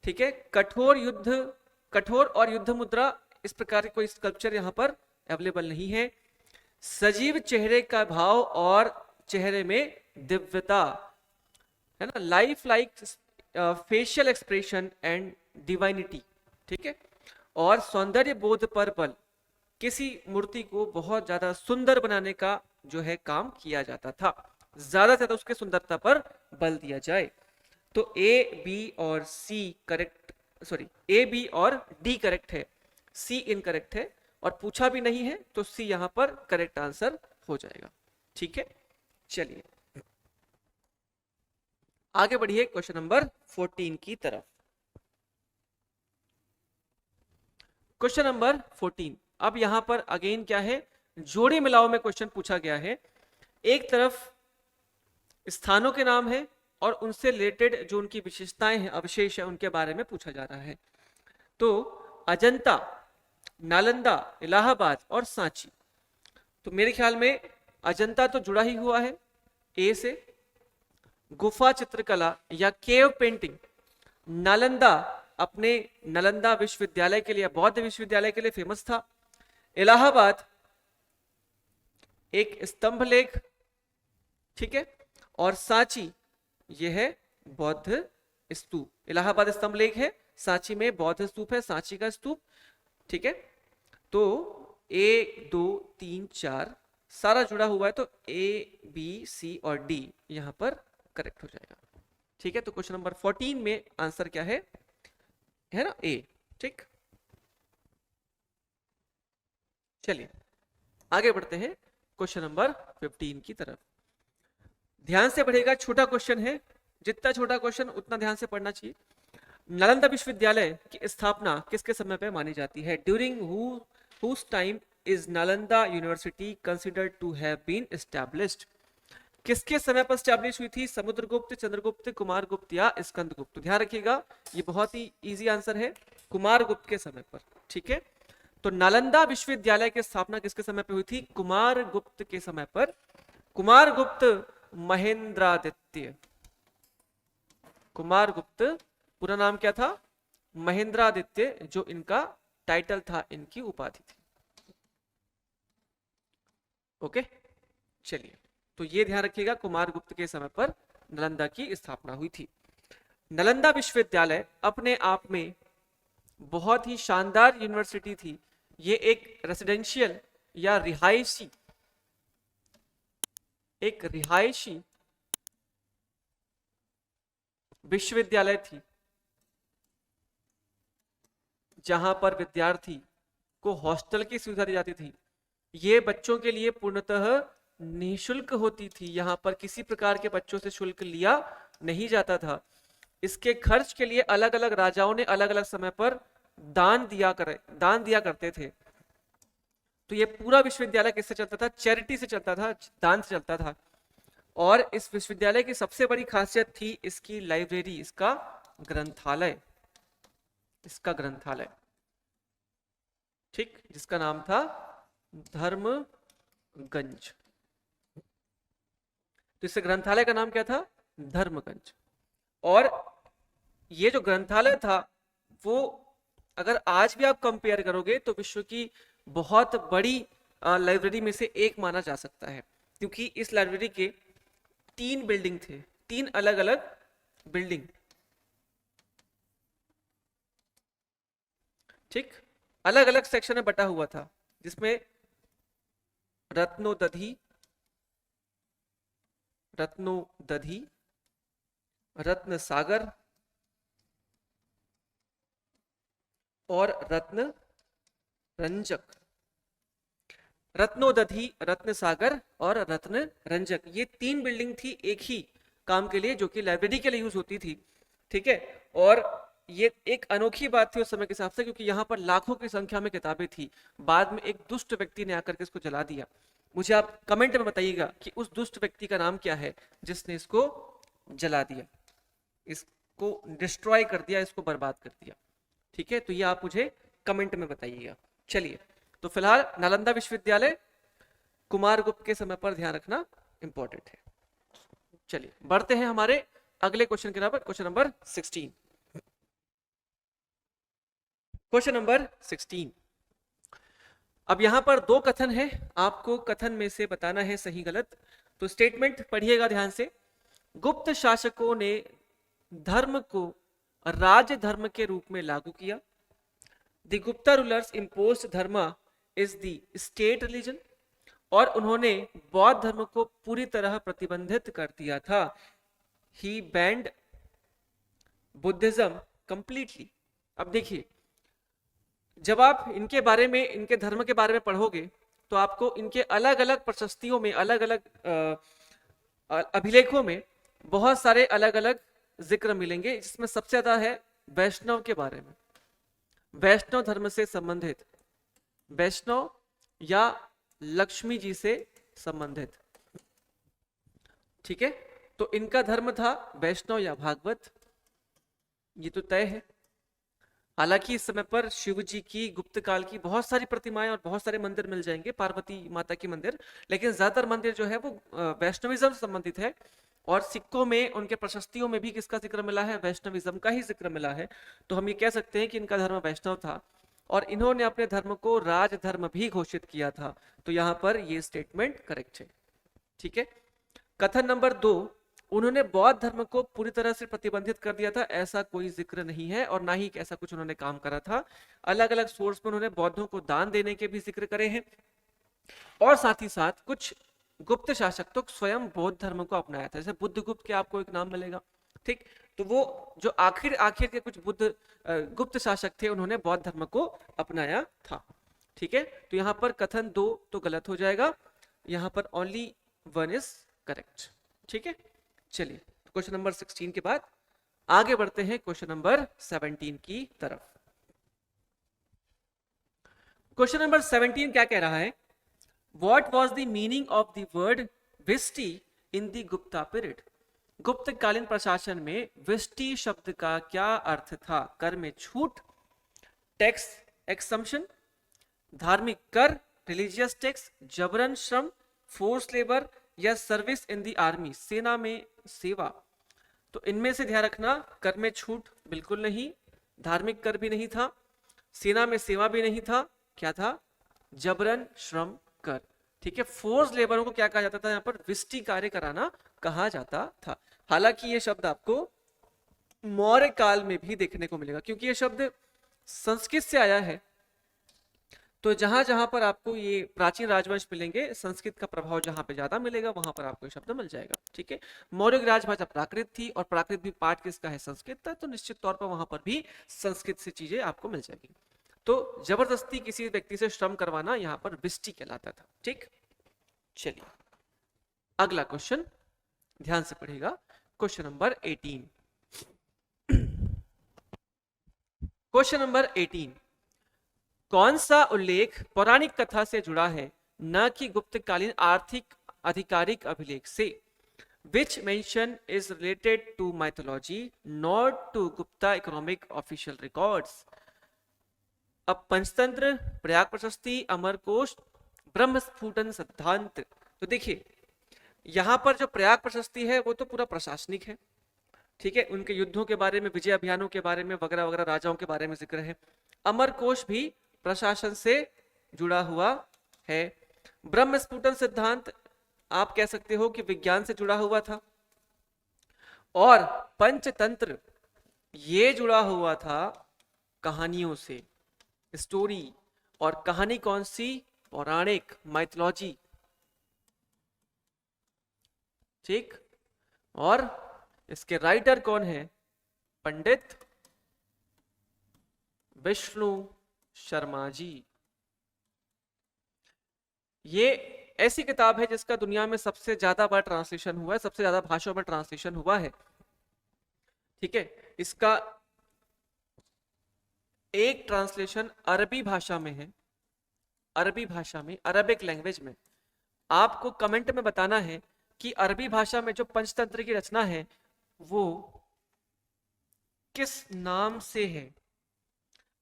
S1: ठीक है। कठोर और युद्ध मुद्रा, इस प्रकार की कोई स्कल्पचर यहां पर अवेलेबल नहीं है। सजीव चेहरे का भाव और चेहरे में दिव्यता, है ना, life like facial expression and divinity, ठीक है। और सौंदर्य बोध पर बल, किसी मूर्ति को बहुत ज्यादा सुंदर बनाने का जो है काम किया जाता था, ज्यादा से ज्यादा उसके सुंदरता पर बल दिया जाए। तो A, B और C correct, sorry A, B और D करेक्ट है, C इनकरेक्ट है, और पूछा भी नहीं है, तो C यहां पर करेक्ट आंसर हो जाएगा, ठीक है। चलिए आगे बढ़िए क्वेश्चन नंबर 14 की तरफ। Question number 14। अब यहां पर अगेन क्या है? जोड़े मिलाओ में क्वेश्चन पूछा गया है। एक तरफ स्थानों के नाम है और उनसे रिलेटेड जो उनकी विशेषताएं हैं, अवशेष है, उनके बारे में पूछा जा रहा है। तो अजंता, नालंदा, इलाहाबाद और सांची। तो मेरे ख्याल में अजंता तो जुड़ा ही हुआ है ए से। गुफा चित्रकला या केव पेंटिंग, नालंदा अपने नालंदा विश्वविद्यालय के लिए, बौद्ध विश्वविद्यालय के लिए फेमस था। इलाहाबाद एक स्तंभ लेख, ठीक है। और सांची यह है बौद्ध स्तूप। इलाहाबाद स्तंभ लेख है, सांची में बौद्ध स्तूप है, सांची का स्तूप, ठीक है। तो 1 2 3 4 सारा जुड़ा हुआ है, तो A, B, C और D यहां पर करेक्ट हो जाएगा, ठीक है। तो क्वेश्चन नंबर 14 में आंसर क्या है ना? A, ठीक। चलिए आगे बढ़ते हैं क्वेश्चन नंबर 15 की तरफ। ध्यान से पढ़ेगा, छोटा क्वेश्चन है, जितना छोटा क्वेश्चन उतना ध्यान से पढ़ना चाहिए। नालंदा विश्वविद्यालय की स्थापना किसके समय पे मानी जाती है? During whose time is Nalanda university considered to have been established? किसके समय पर स्टैब्लिश हुई थी? समुद्रगुप्त, चंद्रगुप्त, कुमारगुप्त या स्कंदगुप्त? ध्यान रखिएगा, ये बहुत ही इजी आंसर है, कुमारगुप्त के समय पर, ठीक है। तो नालंदा विश्वविद्यालय की स्थापना किसके समय पर हुई थी? कुमारगुप्त के समय पर। कुमारगुप्त महेंद्रादित्य, कुमारगुप्त पूरा नाम क्या था? महेंद्रादित्य, जो इनका टाइटल था, इनकी उपाधि थी। ओके, चलिए, तो ये ध्यान रखिएगा, कुमारगुप्त के समय पर नालंदा की स्थापना हुई थी। नालंदा विश्वविद्यालय अपने आप में बहुत ही शानदार यूनिवर्सिटी थी। ये एक रेसिडेंशियल या रिहायशी विश्वविद्यालय थी, जहां पर विद्यार्थी को हॉस्टल की सुविधा दी जाती थी। ये बच्चों के लिए पूर्णतः निःशुल्क होती थी, यहाँ पर किसी प्रकार के बच्चों से शुल्क लिया नहीं जाता था। इसके खर्च के लिए अलग अलग राजाओं ने अलग अलग समय पर दान दिया करते थे। तो ये पूरा विश्वविद्यालय किससे चलता था? चैरिटी से चलता था, दान से चलता था। और इस विश्वविद्यालय की सबसे बड़ी खासियत थी इसकी लाइब्रेरी, इसका ग्रंथालय, ठीक, जिसका नाम था धर्मगंज। तो इस ग्रंथालय का नाम क्या था? धर्मगंज। और ये जो ग्रंथालय था वो अगर आज भी आप कंपेयर करोगे तो विश्व की बहुत बड़ी लाइब्रेरी में से एक माना जा सकता है, क्योंकि इस लाइब्रेरी के 3 बिल्डिंग थे, 3 अलग अलग बिल्डिंग, ठीक, अलग अलग सेक्शन में बटा हुआ था, जिसमें रत्नोदधि, रत्न सागर और रत्न रंजक। रत्नोदधि, रत्न सागर और रत्न रंजक, ये 3 बिल्डिंग थी एक ही काम के लिए, जो कि लाइब्रेरी के लिए यूज होती थी, ठीक है। और ये एक अनोखी बात थी उस समय के हिसाब से, क्योंकि यहाँ पर लाखों की संख्या में किताबें थी। बाद में एक दुष्ट व्यक्ति ने आकर के इसको जला दिया। मुझे आप कमेंट में बताइएगा कि उस दुष्ट व्यक्ति का नाम क्या है जिसने इसको जला दिया, इसको डिस्ट्रॉय कर दिया, इसको बर्बाद कर दिया, ठीक है। तो ये आप मुझे कमेंट में बताइएगा। चलिए, तो फिलहाल नालंदा विश्वविद्यालय कुमारगुप्त के समय पर ध्यान रखना इंपॉर्टेंट है। चलिए बढ़ते हैं हमारे अगले क्वेश्चन के number, question number 16। Question number 16। अब यहां पर 2 कथन है, आपको कथन में से बताना है सही गलत। तो स्टेटमेंट पढ़िएगा ध्यान से। गुप्त शासकों ने धर्म को राज धर्म के रूप में लागू किया। द गुप्ता रूलर्स इम्पोज्ड धर्म इज द स्टेट रिलीजन। और उन्होंने बौद्ध धर्म को पूरी तरह प्रतिबंधित कर दिया था। ही बैंड बुद्धिज्म कंप्लीटली। अब देखिए, जब आप इनके बारे में, इनके धर्म के बारे में पढ़ोगे तो आपको इनके अलग अलग प्रशस्तियों में, अलग अलग अभिलेखों में बहुत सारे अलग अलग जिक्र मिलेंगे, जिसमें सबसे ज्यादा है वैष्णव के बारे में, वैष्णव धर्म से संबंधित, वैष्णव या लक्ष्मी जी से संबंधित, ठीक है। तो इनका धर्म था वैष्णव या भागवत, ये तो तय है। हालांकि इस समय पर शिव जी की गुप्त काल की बहुत सारी प्रतिमाएं और बहुत सारे मंदिर मिल जाएंगे, पार्वती माता की मंदिर, लेकिन ज्यादातर मंदिर जो है वो वैष्णविज्म से संबंधित है। और सिक्कों में, उनके प्रशस्तियों में भी किसका जिक्र मिला है? वैष्णविज्म का ही जिक्र मिला है। तो हम ये कह सकते हैं कि इनका धर्म वैष्णव था और इन्होंने अपने धर्म को राज धर्म भी घोषित किया था। तो यहाँ पर ये स्टेटमेंट करेक्ट है, ठीक है। कथन नंबर 2, उन्होंने बौद्ध धर्म को पूरी तरह से प्रतिबंधित कर दिया था, ऐसा कोई जिक्र नहीं है और ना ही ऐसा कुछ उन्होंने काम करा था। अलग अलग सोर्स में उन्होंने बौद्धों को दान देने के भी जिक्र करे हैं और साथ ही साथ कुछ गुप्त शासक तो स्वयं बौद्ध धर्म को अपनाया था। जैसे बुद्धगुप्त के आपको एक नाम मिलेगा, ठीक। तो वो जो आखिर के कुछ गुप्त शासक थे, उन्होंने बौद्ध धर्म को अपनाया था, ठीक है। तो यहाँ पर कथन 2 तो गलत हो जाएगा, यहाँ पर ओनली 1 इज करेक्ट, ठीक है। चलिए, क्वेश्चन नंबर 16 के बाद आगे बढ़ते हैं क्वेश्चन नंबर 17 की तरफ। क्वेश्चन नंबर 17 क्या कह रहा है? What was the meaning of the word vishti in the Gupta period? गुप्तकालीन प्रशासन में विष्टि शब्द का क्या अर्थ था? कर में छूट, टैक्स एक्सम्पशन, धार्मिक कर, रिलीजियस टैक्स, जबरन श्रम, फोर्स लेबर या सर्विस इन द आर्मी, सेना में सेवा। तो इनमें से ध्यान रखना, कर में छूट बिल्कुल नहीं, धार्मिक कर भी नहीं था, सेना में सेवा भी नहीं था, क्या था? जबरन श्रम कर। ठीक है, फोर्स लेबरों को क्या कहा जाता था यहाँ पर, विष्टि कार्य कराना कहा जाता था। हालांकि ये शब्द आपको मौर्य काल में भी देखने को मिलेगा, क्योंकि ये शब्द संस्कृत से आया है। तो जहां जहां पर आपको ये प्राचीन राजवंश मिलेंगे, संस्कृत का प्रभाव जहां पे ज्यादा मिलेगा वहां पर आपको ये शब्द मिल जाएगा। ठीक है, मौर्य की राजभाषा प्राकृत थी और प्राकृत भी पाठ किसका है, संस्कृत था, तो निश्चित तौर पर वहां पर भी संस्कृत से चीजें आपको मिल जाएगी। तो जबरदस्ती किसी व्यक्ति से श्रम करवाना यहाँ पर विष्टि कहलाता था। ठीक, चलिए अगला क्वेश्चन ध्यान से पढ़िएगा, क्वेश्चन नंबर 18। क्वेश्चन नंबर 18, कौन सा उल्लेख पौराणिक कथा से जुड़ा है, न कि गुप्तकालीन आर्थिक आधिकारिक अभिलेख से? Which mention is related to mythology, not to Gupta economic official records? अब पंचतंत्र, प्रयाग प्रशस्ति, अमरकोश, ब्रह्मस्फुटन सिद्धांत। तो देखिए यहां पर जो प्रयाग प्रशस्ति है वो तो पूरा प्रशासनिक है। ठीक है, उनके युद्धों के बारे में, विजय अभियानों के बारे में, वगैरह वगैरह, राजाओं के बारे में जिक्र है। अमरकोश भी प्रशासन से जुड़ा हुआ है। ब्रह्मस्फुटन सिद्धांत आप कह सकते हो कि विज्ञान से जुड़ा हुआ था। और पंचतंत्र ये जुड़ा हुआ था कहानियों से, स्टोरी। और कहानी कौन सी, पौराणिक, माइथोलॉजी। ठीक, और इसके राइटर कौन है, पंडित विष्णु शर्मा जी। ये ऐसी किताब है जिसका दुनिया में सबसे ज्यादा बार ट्रांसलेशन हुआ है, सबसे ज्यादा भाषाओं में ट्रांसलेशन हुआ है। ठीक है, इसका एक ट्रांसलेशन अरबी भाषा में है, अरबी भाषा में, अरबिक लैंग्वेज में। आपको कमेंट में बताना है कि अरबी भाषा में जो पंचतंत्र की रचना है वो किस नाम से है,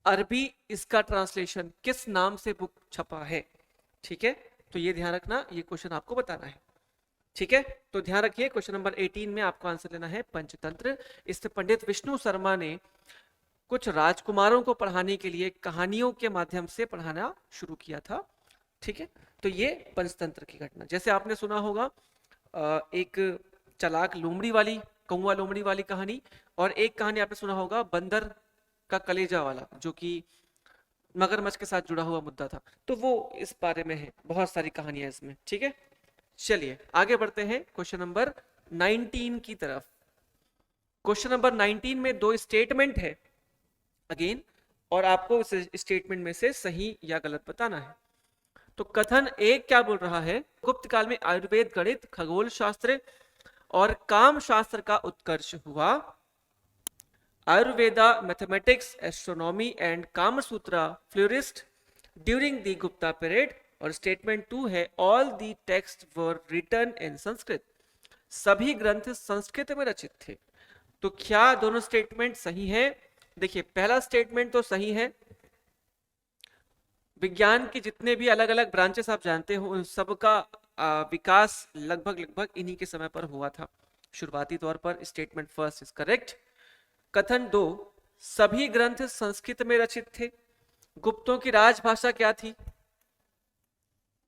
S1: अरबी इसका ट्रांसलेशन किस नाम से बुक छपा है। ठीक है, तो ये ध्यान रखना, ये क्वेश्चन आपको बताना है। ठीक है, तो ध्यान रखिए क्वेश्चन नंबर 18 में आपको आंसर लेना है पंचतंत्र। इससे पंडित विष्णु शर्मा ने कुछ राजकुमारों को पढ़ाने के लिए कहानियों के माध्यम से पढ़ाना शुरू किया था। ठीक है, तो ये पंचतंत्र की घटना। जैसे आपने सुना होगा एक चालाक लोमड़ी वाली, कौवा लोमड़ी वाली कहानी, और एक कहानी आपने सुना होगा बंदर का कलेजा वाला, जो कि मगरमच्छ के साथ जुड़ा हुआ मुद्दा था। तो वो इस बारे में है, बहुत सारी कहानियां इसमें। ठीक है, चलिए आगे बढ़ते हैं क्वेश्चन नंबर 19 की तरफ। क्वेश्चन नंबर 19 में दो स्टेटमेंट है अगेन, और आपको इस स्टेटमेंट में से सही या गलत बताना है। तो कथन एक क्या बोल रहा है, गुप्त काल में आयुर्वेद, गणित, खगोल शास्त्र और काम शास्त्र का उत्कर्ष हुआ। Ayurveda, mathematics, astronomy and Kamasutra flourished during the Gupta period. और स्टेटमेंट 2 है, all the text were written in Sanskrit. सभी ग्रंथ संस्कृत में रचित थे। तो क्या दोनों स्टेटमेंट सही है? देखिए पहला स्टेटमेंट तो सही है, विज्ञान के जितने भी अलग अलग ब्रांचेस आप जानते हो उन सबका विकास लगभग लगभग इन्हीं के समय पर हुआ था शुरुआती तौर पर। Statement first is correct. कथन 2, सभी ग्रंथ संस्कृत में रचित थे। गुप्तों की राजभाषा क्या थी?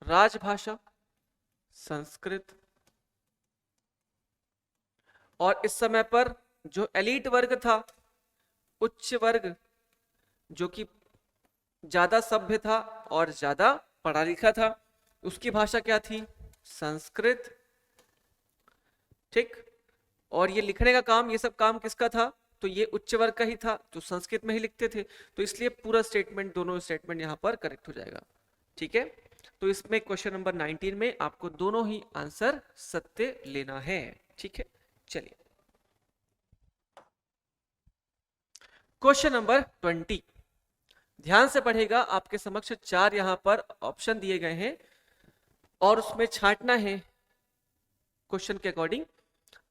S1: राजभाषा संस्कृत। और इस समय पर जो एलीट वर्ग था, उच्च वर्ग, जो कि ज्यादा सभ्य था और ज्यादा पढ़ा लिखा था, उसकी भाषा क्या थी? संस्कृत। ठीक, और ये लिखने का काम, ये सब काम किसका था? तो ये उच्च वर्ग का ही था, तो संस्कृत में ही लिखते थे। तो इसलिए पूरा स्टेटमेंट, दोनों स्टेटमेंट यहां पर करेक्ट हो जाएगा। ठीक है, तो इसमें क्वेश्चन नंबर 19 में आपको दोनों ही आंसर सत्य लेना है। ठीक है, चलिए क्वेश्चन नंबर 20 ध्यान से पढ़ेगा। आपके समक्ष 4 यहां पर ऑप्शन दिए गए हैं और उसमें छांटना है क्वेश्चन के अकॉर्डिंग।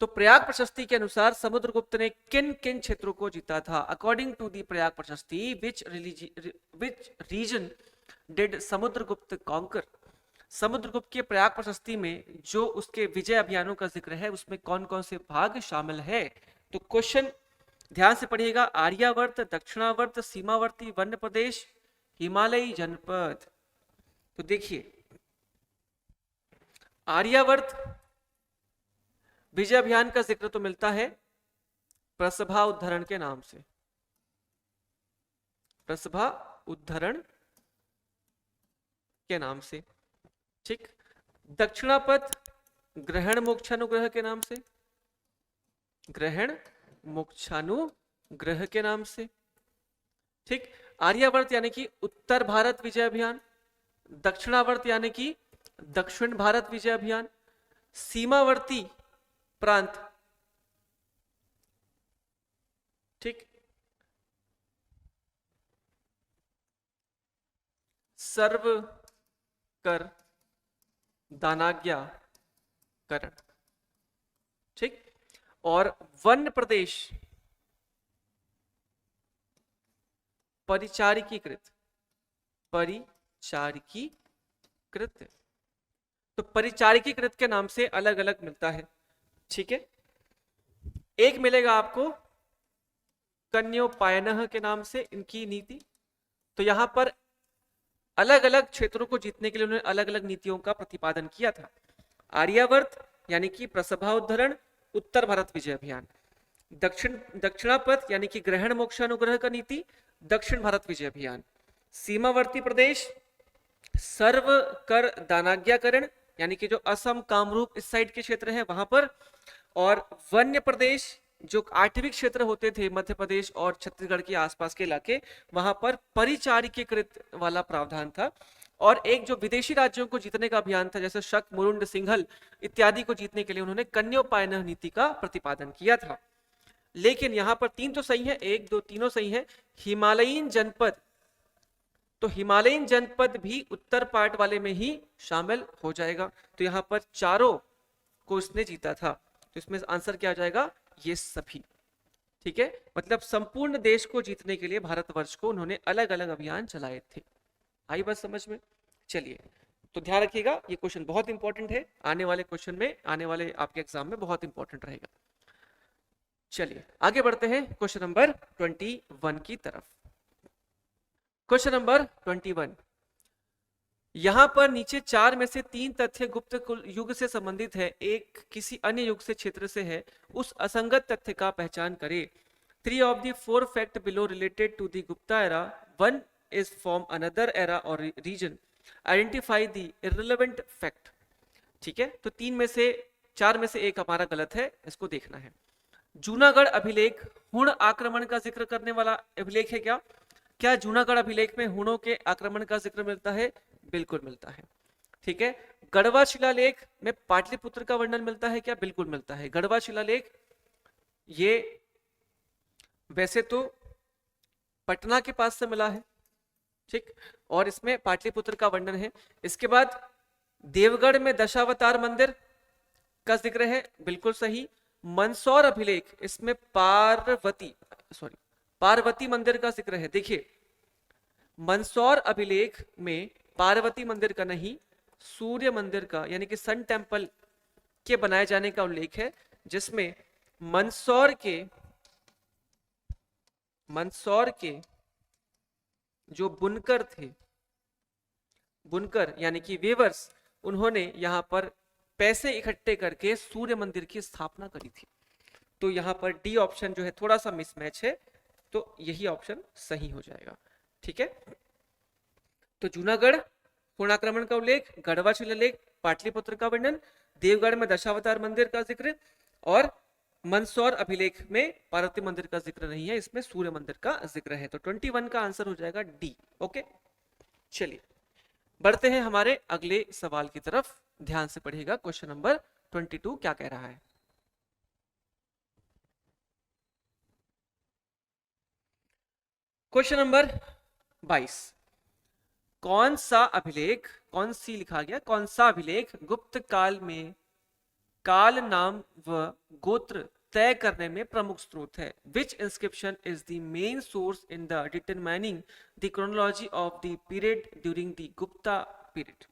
S1: तो प्रयाग प्रशस्ति के अनुसार समुद्रगुप्त ने किन किन क्षेत्रों को जीता था? अकॉर्डिंग टू दी प्रयाग प्रशस्ति, which region did Samudragupta conquer? Samudragupta के प्रयाग प्रशस्ति में जो उसके विजय अभियानों का जिक्र है उसमें कौन कौन से भाग शामिल है? तो क्वेश्चन ध्यान से पढ़िएगा, आर्यावर्त, दक्षिणावर्त, सीमावर्ती वन्य प्रदेश, हिमालयी जनपद। तो देखिए आर्यावर्त विजय अभियान का जिक्र तो मिलता है प्रसभा उद्धरण के नाम से, प्रसभा उद्धरण के नाम से, ठीक। दक्षिणापथ ग्रहण मोक्षानुग्रह के नाम से, ग्रहण मोक्षानुग्रह के नाम से, ठीक। आर्यावर्त यानी कि उत्तर भारत विजय अभियान, दक्षिणावर्त यानी कि दक्षिण भारत विजय अभियान, सीमावर्ती प्रांत, ठीक, सर्व कर दानाज्ञाकरण, ठीक। और वन प्रदेश परिचारिकीकृत, परिचारिकीकृत, तो परिचारिकीकृत के नाम से अलग अलग मिलता है, ठीक है। एक मिलेगा आपको कन्योपायनः के नाम से इनकी नीति, तो यहां पर अलग अलग क्षेत्रों को जीतने के लिए उन्होंने अलग अलग नीतियों का प्रतिपादन किया था। आर्यावर्त यानी कि प्रसभा उद्धरण उत्तर भारत विजय अभियान, दक्षिणापथ यानी कि ग्रहण मोक्षानुग्रह का नीति दक्षिण भारत विजय अभियान, सीमावर्ती प्रदेश सर्व कर दानाज्ञाकरण यानी कि जो असम कामरूप इस साइड के क्षेत्र है वहां पर, और वन्य प्रदेश जो 8वीं क्षेत्र होते थे मध्य प्रदेश और छत्तीसगढ़ के आसपास के इलाके, वहां पर परिचारिकीकृत वाला प्रावधान था। और एक जो विदेशी राज्यों को जीतने का अभियान था जैसे शक, मुरुंड, सिंघल इत्यादि को जीतने के लिए उन्होंने कन्योपायन नीति का प्रतिपादन किया था। लेकिन यहां पर 3 तो सही है, 1 2 तीनों सही है। हिमालयीन जनपद, तो हिमालयीन जनपद भी उत्तर पार्ट वाले में ही शामिल हो जाएगा, तो यहां पर चारों को इसने जीता था, तो इसमें आंसर क्या आ जाएगा, ये सभी, ठीक है। मतलब संपूर्ण देश को जीतने के लिए भारतवर्ष को उन्होंने अलग अलग अभियान चलाए थे। आई बात समझ में? चलिए, तो ध्यान रखिएगा ये क्वेश्चन बहुत इंपॉर्टेंट है, आने वाले क्वेश्चन में, आने वाले आपके एग्जाम में बहुत इंपॉर्टेंट रहेगा। चलिए आगे बढ़ते हैं क्वेश्चन नंबर 21 की तरफ। क्वेश्चन नंबर 21, यहां पर नीचे 4 में से 3 तथ्य गुप्त युग से संबंधित है, एक किसी अन्य युग से क्षेत्र से है, उस असंगत तथ्य का पहचान करें। 3 of the 4 fact below related to the Gupta era, 1 is from another era or region. Identify the irrelevant fact. ठीक है, तो 3 में से 4 में से एक हमारा गलत है, इसको देखना है। जूनागढ़ अभिलेख हुण आक्रमण का जिक्र करने वाला अभिलेख है क्या? क्या जूनागढ़ अभिलेख में हुणों के आक्रमण का जिक्र मिलता है? बिल्कुल मिलता है, ठीक है। गढ़वा शिलालेख में पाटलिपुत्र का वर्णन मिलता है क्या? बिल्कुल मिलता है। गढ़वा शिलालेख ये वैसे तो पटना के पास से मिला है, ठीक, और इसमें पाटलिपुत्र का वर्णन है। इसके बाद देवगढ़ में दशावतार मंदिर का जिक्र है, बिल्कुल सही। मंदसौर अभिलेख, इसमें पार्वती मंदिर का जिक्र है। देखिए, मंदसौर अभिलेख में पार्वती मंदिर का नहीं, सूर्य मंदिर का यानी कि सन टेम्पल के बनाए जाने का उल्लेख है, जिसमें मंदसौर के जो बुनकर थे, बुनकर यानी कि वेवर्स, उन्होंने यहां पर पैसे इकट्ठे करके सूर्य मंदिर की स्थापना करी थी। तो यहां पर डी ऑप्शन जो है थोड़ा सा मिसमैच है, तो यही ऑप्शन सही हो जाएगा, ठीक है। तो जूनागढ़ पूर्णाक्रमण का उल्लेख, गढ़वा शिलालेख, पाटलिपुत्र का वर्णन, देवगढ़ में दशावतार मंदिर का जिक्र, और मंदसौर अभिलेख में पार्वती मंदिर का जिक्र नहीं है, इसमें सूर्य मंदिर का जिक्र है। तो 21 का आंसर हो जाएगा डी। ओके, चलिए बढ़ते हैं हमारे अगले सवाल की तरफ। ध्यान से पढ़िएगा, क्वेश्चन नंबर 22 क्या कह रहा है। क्वेश्चन नंबर 22, कौन सा अभिलेख, कौन सी लिखा गया, कौन सा अभिलेख गुप्त काल में काल नाम व गोत्र तय करने में प्रमुख स्रोत है? विच inscription is the main source in the determining the chronology of the period during the Gupta period.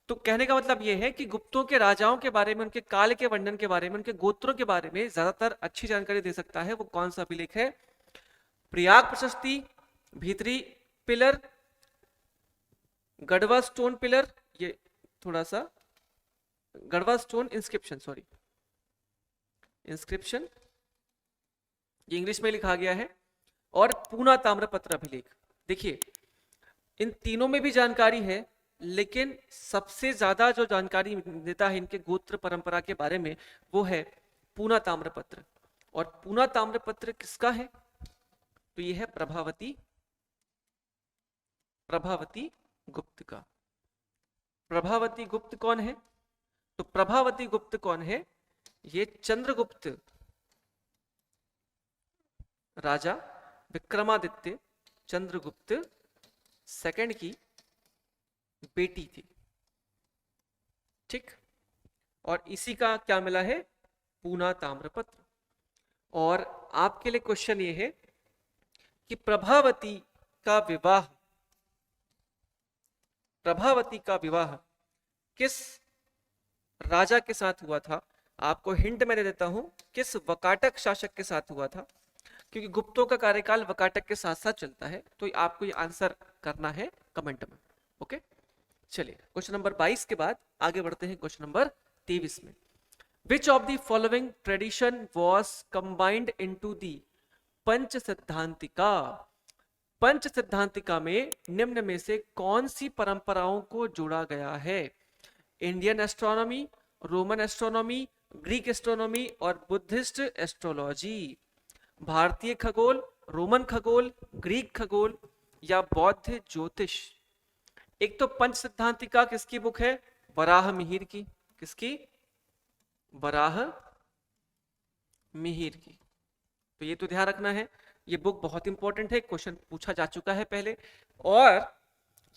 S1: तो कहने का मतलब यह है कि गुप्तों के राजाओं के बारे में, उनके काल के वर्णन के बारे में, उनके गोत्रों के बारे में ज्यादातर अच्छी जानकारी दे सकता है वो कौन सा अभिलेख है? प्रयाग प्रशस्ति, भीतरी पिलर, गढ़वा स्टोन पिलर, ये थोड़ा सा Garhwa stone inscription, sorry inscription, ये इंग्लिश में लिखा गया है। और पूना ताम्रपत्र अभिलेख। देखिए इन तीनों में भी जानकारी है, लेकिन सबसे ज्यादा जो जानकारी देता है इनके गोत्र परंपरा के बारे में वो है पूना ताम्रपत्र। और पूना ताम्रपत्र किसका है? तो ये है प्रभावती गुप्त का। प्रभावती गुप्त कौन है? तो प्रभावती गुप्त कौन है? ये चंद्रगुप्त राजा विक्रमादित्य चंद्रगुप्त सेकंड की बेटी थी, ठीक। और इसी का क्या मिला है? पूना ताम्रपत्र। और आपके लिए क्वेश्चन ये है कि प्रभावती का विवाह किस राजा के साथ हुआ था? आपको हिंट मैं दे देता हूं, किस वकाटक शासक के साथ हुआ था, क्योंकि गुप्तों का कार्यकाल वकाटक के साथ साथ चलता है। तो आपको ये आंसर करना है कमेंट में, ओके। चलिए क्वेश्चन नंबर 22 के बाद आगे बढ़ते हैं क्वेश्चन नंबर 23 में। Which of the following tradition was combined into the Pancha Siddhantika? Pancha Siddhantika में निम्न में से कौन सी परंपराओं को जोड़ा गया है? Indian astronomy, Roman astronomy, Greek astronomy और बुद्धिस्ट एस्ट्रोलॉजी। भारतीय खगोल, रोमन खगोल, ग्रीक खगोल या बौद्ध ज्योतिष। एक तो पंच सिद्धांतिका किसकी बुक है? वराह मिहिर की। किसकी? वराह मिहिर की। तो ये तो ध्यान रखना है, ये बुक बहुत इंपॉर्टेंट है, क्वेश्चन पूछा जा चुका है पहले। और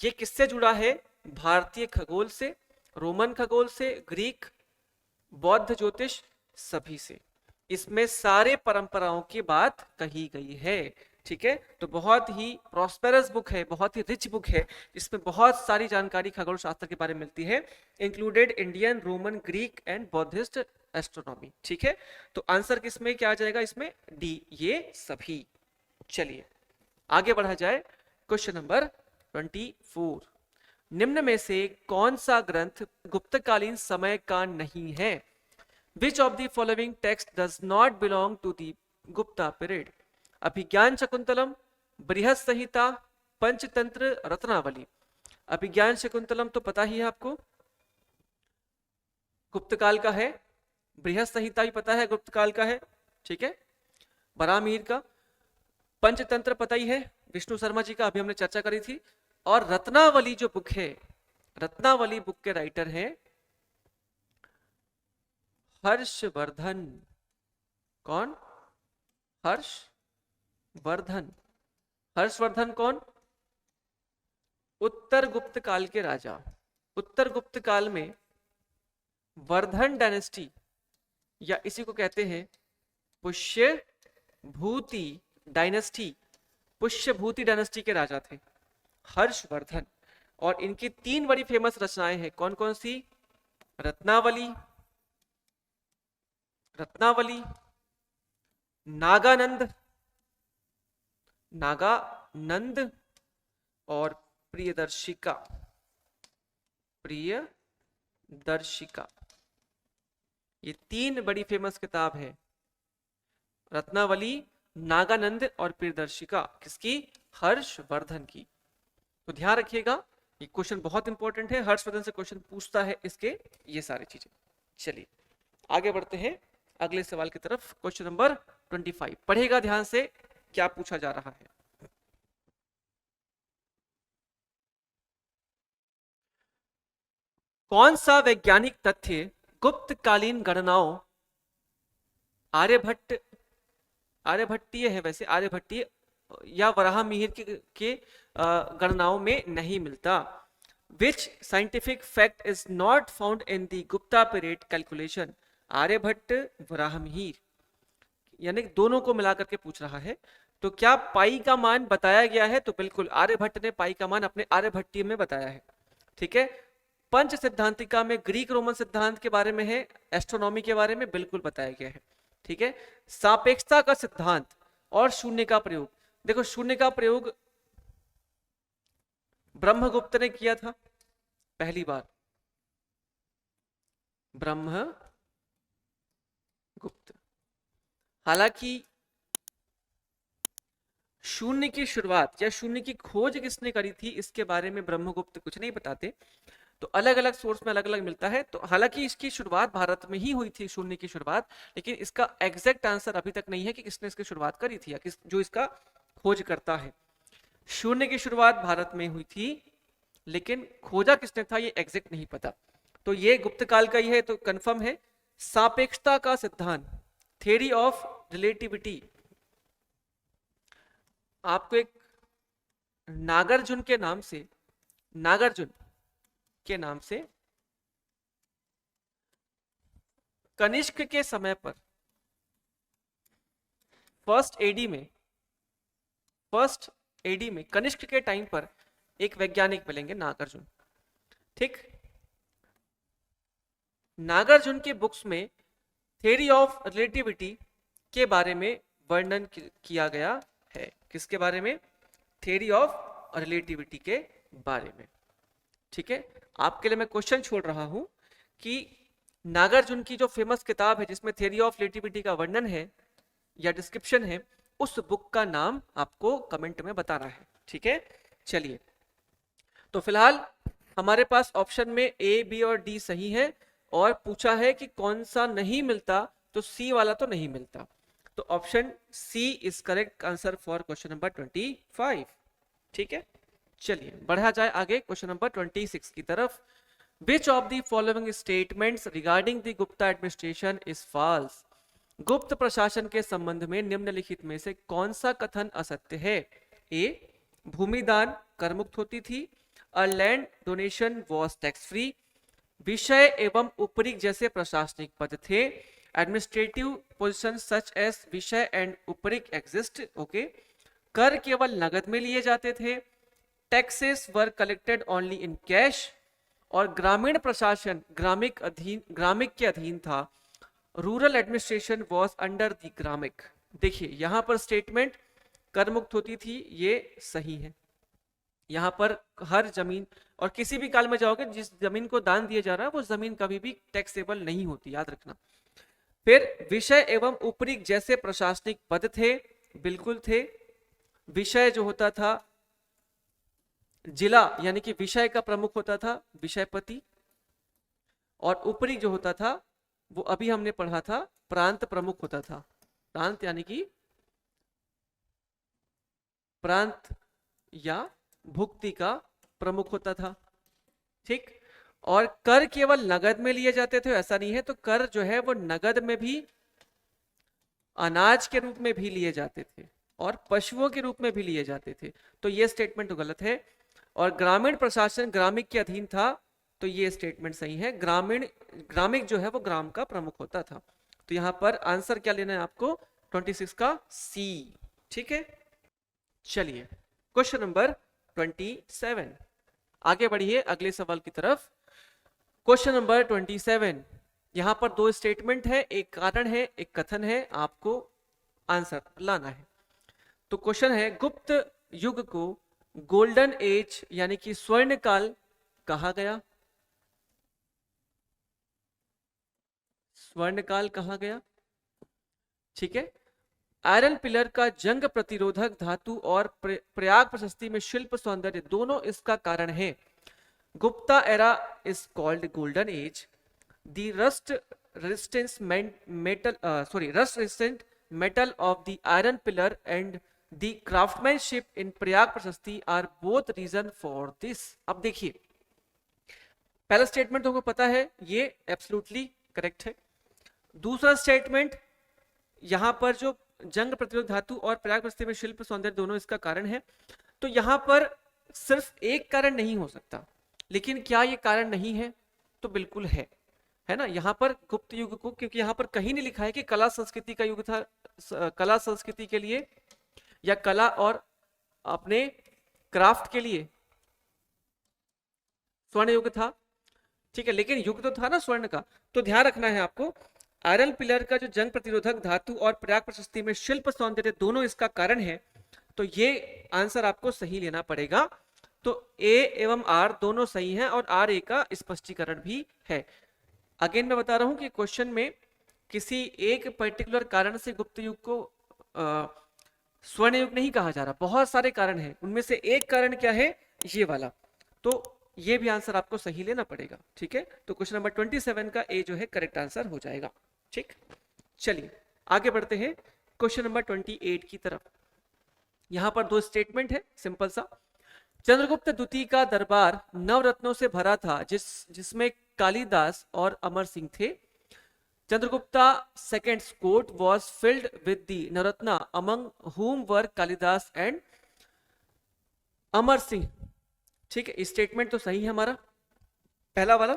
S1: ये किससे जुड़ा है? भारतीय खगोल से, रोमन खगोल से, ग्रीक, बौद्ध ज्योतिष, सभी से। इसमें सारे परंपराओं की बात कही गई है, ठीक है। तो बहुत ही प्रॉस्पेरस बुक है, बहुत ही रिच बुक है, इसमें बहुत सारी जानकारी खगोल शास्त्र के बारे में मिलती है, included Indian, Roman, Greek and Buddhist astronomy, ठीक है। तो आंसर किसमें क्या आ जाएगा? इसमें डी, ये सभी। चलिए आगे बढ़ा जाए। Question number 24। निम्न में से कौन सा ग्रंथ गुप्तकालीन समय का नहीं है? Which of the following text does not belong to the Gupta period? अभिज्ञान शकुंतलम, बृहत संहिता, पंचतंत्र, रत्नावली। अभिज्ञान शकुंतलम तो पता ही है आपको, गुप्त काल का है। बृहत संहिता भी पता है, गुप्त काल का है, ठीक है। बरामीर का। पंचतंत्र पता ही है, विष्णु शर्मा जी का, अभी हमने चर्चा करी थी। और रत्नावली जो बुक है, रत्नावली बुक के राइटर हैं हर्षवर्धन। कौन? हर्षवर्धन। हर्षवर्धन कौन? उत्तर गुप्त काल के राजा। उत्तर गुप्त काल में वर्धन डायनेस्टी, या इसी को कहते हैं पुष्यभूति डायनेस्टी, पुष्यभूति डायनेस्टी के राजा थे हर्षवर्धन। और इनकी 3 बड़ी फेमस रचनाएं हैं। कौन कौन सी? रत्नावली, रत्नावली, नागानंद, नागानंद और प्रियदर्शिका, प्रियदर्शिका। ये 3 बड़ी फेमस किताब है, रत्नावली, नागानंद और प्रियदर्शिका। किसकी? हर्षवर्धन की। तो ध्यान रखिएगा, ये क्वेश्चन बहुत इंपॉर्टेंट है, हर्षवर्धन से क्वेश्चन पूछता है इसके ये सारी चीजें। चलिए आगे बढ़ते हैं अगले सवाल की तरफ। क्वेश्चन नंबर 25 पढ़ेगा ध्यान से, क्या पूछा जा रहा है। कौन सा वैज्ञानिक तथ्य गुप्तकालीन गणनाओं, आर्यभट्टीय है वैसे, आर्यभट्टीय या वराहमिहिर के गणनाओं में नहीं मिलता? Which scientific fact is not found in the Gupta period calculation? Aryabhata, Varahamihira, यानी दोनों को मिलाकर के पूछ रहा है। तो क्या पाई का मान बताया गया है? तो बिल्कुल आर्यभट्ट ने पाई का मान अपने आर्यभट्टीय में बताया है, ठीक है। पंच सिद्धांतिका में ग्रीक रोमन सिद्धांत के बारे में है, एस्ट्रोनॉमी के बारे में बिल्कुल बताया गया है, ठीक है। सापेक्षता का सिद्धांत और शून्य का प्रयोग, देखो शून्य का प्रयोग ब्रह्मगुप्त ने किया था पहली बार, ब्रह्मगुप्त। हालांकि शून्य की शुरुआत या शून्य की खोज किसने करी थी इसके बारे में ब्रह्मगुप्त कुछ नहीं बताते, तो अलग अलग सोर्स में अलग अलग मिलता है। तो हालांकि इसकी शुरुआत भारत में ही हुई थी, शून्य की शुरुआत, लेकिन इसका एग्जैक्ट आंसर अभी तक नहीं है कि किसने इसकी शुरुआत करी थी या किस जो इसका खोज करता है। शून्य की शुरुआत भारत में हुई थी, लेकिन खोजा किसने था ये एग्जैक्ट नहीं पता। तो ये गुप्त काल का ही है, तो कंफर्म है। सापेक्षता का सिद्धांत, थ्योरी ऑफ रिलेटिविटी, आपको एक नागार्जुन के नाम से, नागार्जुन के नाम से कनिष्क के समय पर फर्स्ट एडी में कनिष्क के टाइम पर एक वैज्ञानिक मिलेंगे, नागार्जुन। ठीक, नागार्जुन के बुक्स में थ्योरी ऑफ रिलेटिविटी के बारे में वर्णन किया गया है। किसके बारे में? थ्योरी ऑफ रिलेटिविटी के बारे में। ठीक है, आपके लिए मैं क्वेश्चन छोड़ रहा हूं कि नागार्जुन की जो फेमस किताब है जिसमें थ्योरी ऑफ रिलेटिविटी का वर्णन है या डिस्क्रिप्शन है, उस बुक का नाम आपको कमेंट में बताना है। ठीक है, चलिए, तो फिलहाल हमारे पास ऑप्शन में ए, बी और डी सही है, और पूछा है कि कौन सा नहीं मिलता, तो सी वाला तो नहीं मिलता, तो option C is correct answer for question number 25। ठीक है, चलिए बढ़ा जाए आगे क्वेश्चन नंबर 26 की तरफ। Which of the following statements regarding the Gupta administration is false? गुप्त प्रशासन के संबंध में निम्नलिखित में से कौन सा कथन असत्य है? ए, भूमि दान कर मुक्त होती थी। A land donation was tax free. विषय एवं उपरिक्त जैसे प्रशासनिक पद थे। Administrative position such as vishaya and uparika exist. Okay, कर केवल नगद में लिए जाते थे। Taxes were collected only in cash. और ग्रामीण प्रशासन ग्रामिक के अधीन था। Rural administration was under the gramika. देखिए यहां पर स्टेटमेंट कर मुक्त होती थी, ये सही है। यहां पर हर जमीन, और किसी भी काल में जाओगे जिस जमीन को दान दिया जा रहा है वो जमीन कभी भी टैक्सेबल नहीं होती, याद रखना। फिर विषय एवं उपरिक्त जैसे प्रशासनिक पद थे, बिल्कुल थे। विषय जो होता था जिला यानी कि विषय का प्रमुख होता था विषयपति, और उपरी जो होता था वो अभी हमने पढ़ा था प्रांत प्रमुख होता था। प्रांत यानी कि प्रांत या भुक्ति का प्रमुख होता था। ठीक, और कर केवल नगद में लिए जाते थे ऐसा नहीं है, तो कर जो है वो नगद में भी, अनाज के रूप में भी लिए जाते थे और पशुओं के रूप में भी लिए जाते थे, तो ये स्टेटमेंट तो गलत है। और ग्रामीण प्रशासन ग्रामिक के अधीन था, तो ये स्टेटमेंट सही है। ग्रामिक जो है वो ग्राम का प्रमुख होता था। तो यहां पर आंसर क्या लेना है आपको? 26 का सी। ठीक है, चलिए क्वेश्चन नंबर 27, आगे बढ़िए अगले सवाल की तरफ। क्वेश्चन नंबर 27, यहां पर दो स्टेटमेंट है, एक कारण है एक कथन है, आपको आंसर लाना है। तो क्वेश्चन है, गुप्त युग को गोल्डन एज यानी कि स्वर्ण काल कहा गया। स्वर्ण काल कहा गया। ठीक है, आयरन पिलर का जंग प्रतिरोधक धातु और प्रयाग प्रशस्ति में शिल्प सौंदर्य दोनों इसका कारण है। Gupta era is called golden age. The rust resistant metal of the iron pillar and the craftsmanship in Prayag Prashasti are both reason for this. अब देखिए, पहला स्टेटमेंट तुमको पता है, ये एब्सोल्युटली करेक्ट है। दूसरा स्टेटमेंट, यहां पर जो जंग प्रतिरोध धातु और प्रयाग प्रशस्ति में शिल्प सौंदर्य दोनों इसका कारण है, तो यहां पर सिर्फ एक कारण नहीं हो सकता, लेकिन क्या ये कारण नहीं है? तो बिल्कुल है ना। यहां पर गुप्त युग को, क्योंकि यहां पर कहीं नहीं लिखा है कि कला संस्कृति का युग था, कला संस्कृति के लिए या कला और अपने क्राफ्ट के लिए स्वर्ण युग था। ठीक है, लेकिन युग तो था ना स्वर्ण का। तो ध्यान रखना है आपको, आयरन पिलर का जो जंग प्रतिरोधक धातु और प्रयाग प्रशस्ति में शिल्प सौंदर्य दोनों इसका कारण है, तो ये आंसर आपको सही लेना पड़ेगा। तो ए एवं आर दोनों सही हैं और आर ए का स्पष्टीकरण भी है। अगेन मैं बता रहा हूं कि क्वेश्चन में किसी एक पर्टिकुलर कारण से गुप्त युग को स्वर्ण युग नहीं कहा जा रहा, बहुत सारे कारण हैं, उनमें से एक कारण क्या है, ये वाला। तो ये भी आंसर आपको सही लेना पड़ेगा, ठीक है। तो क्वेश्चन नंबर 27 का ए जो है करेक्ट आंसर हो जाएगा, ठीक। चलिए आगे बढ़ते हैं क्वेश्चन नंबर 28 की तरफ। यहां पर दो स्टेटमेंट है, सिंपल सा। चंद्रगुप्त द्वितीय का दरबार नवरत्नों से भरा था, जिसमें कालिदास और अमर सिंह थे। Chandragupta second's court was filled with the Navaratna among whom were Kalidas and Amar Singh. ठीक है, स्टेटमेंट तो सही है हमारा पहला वाला।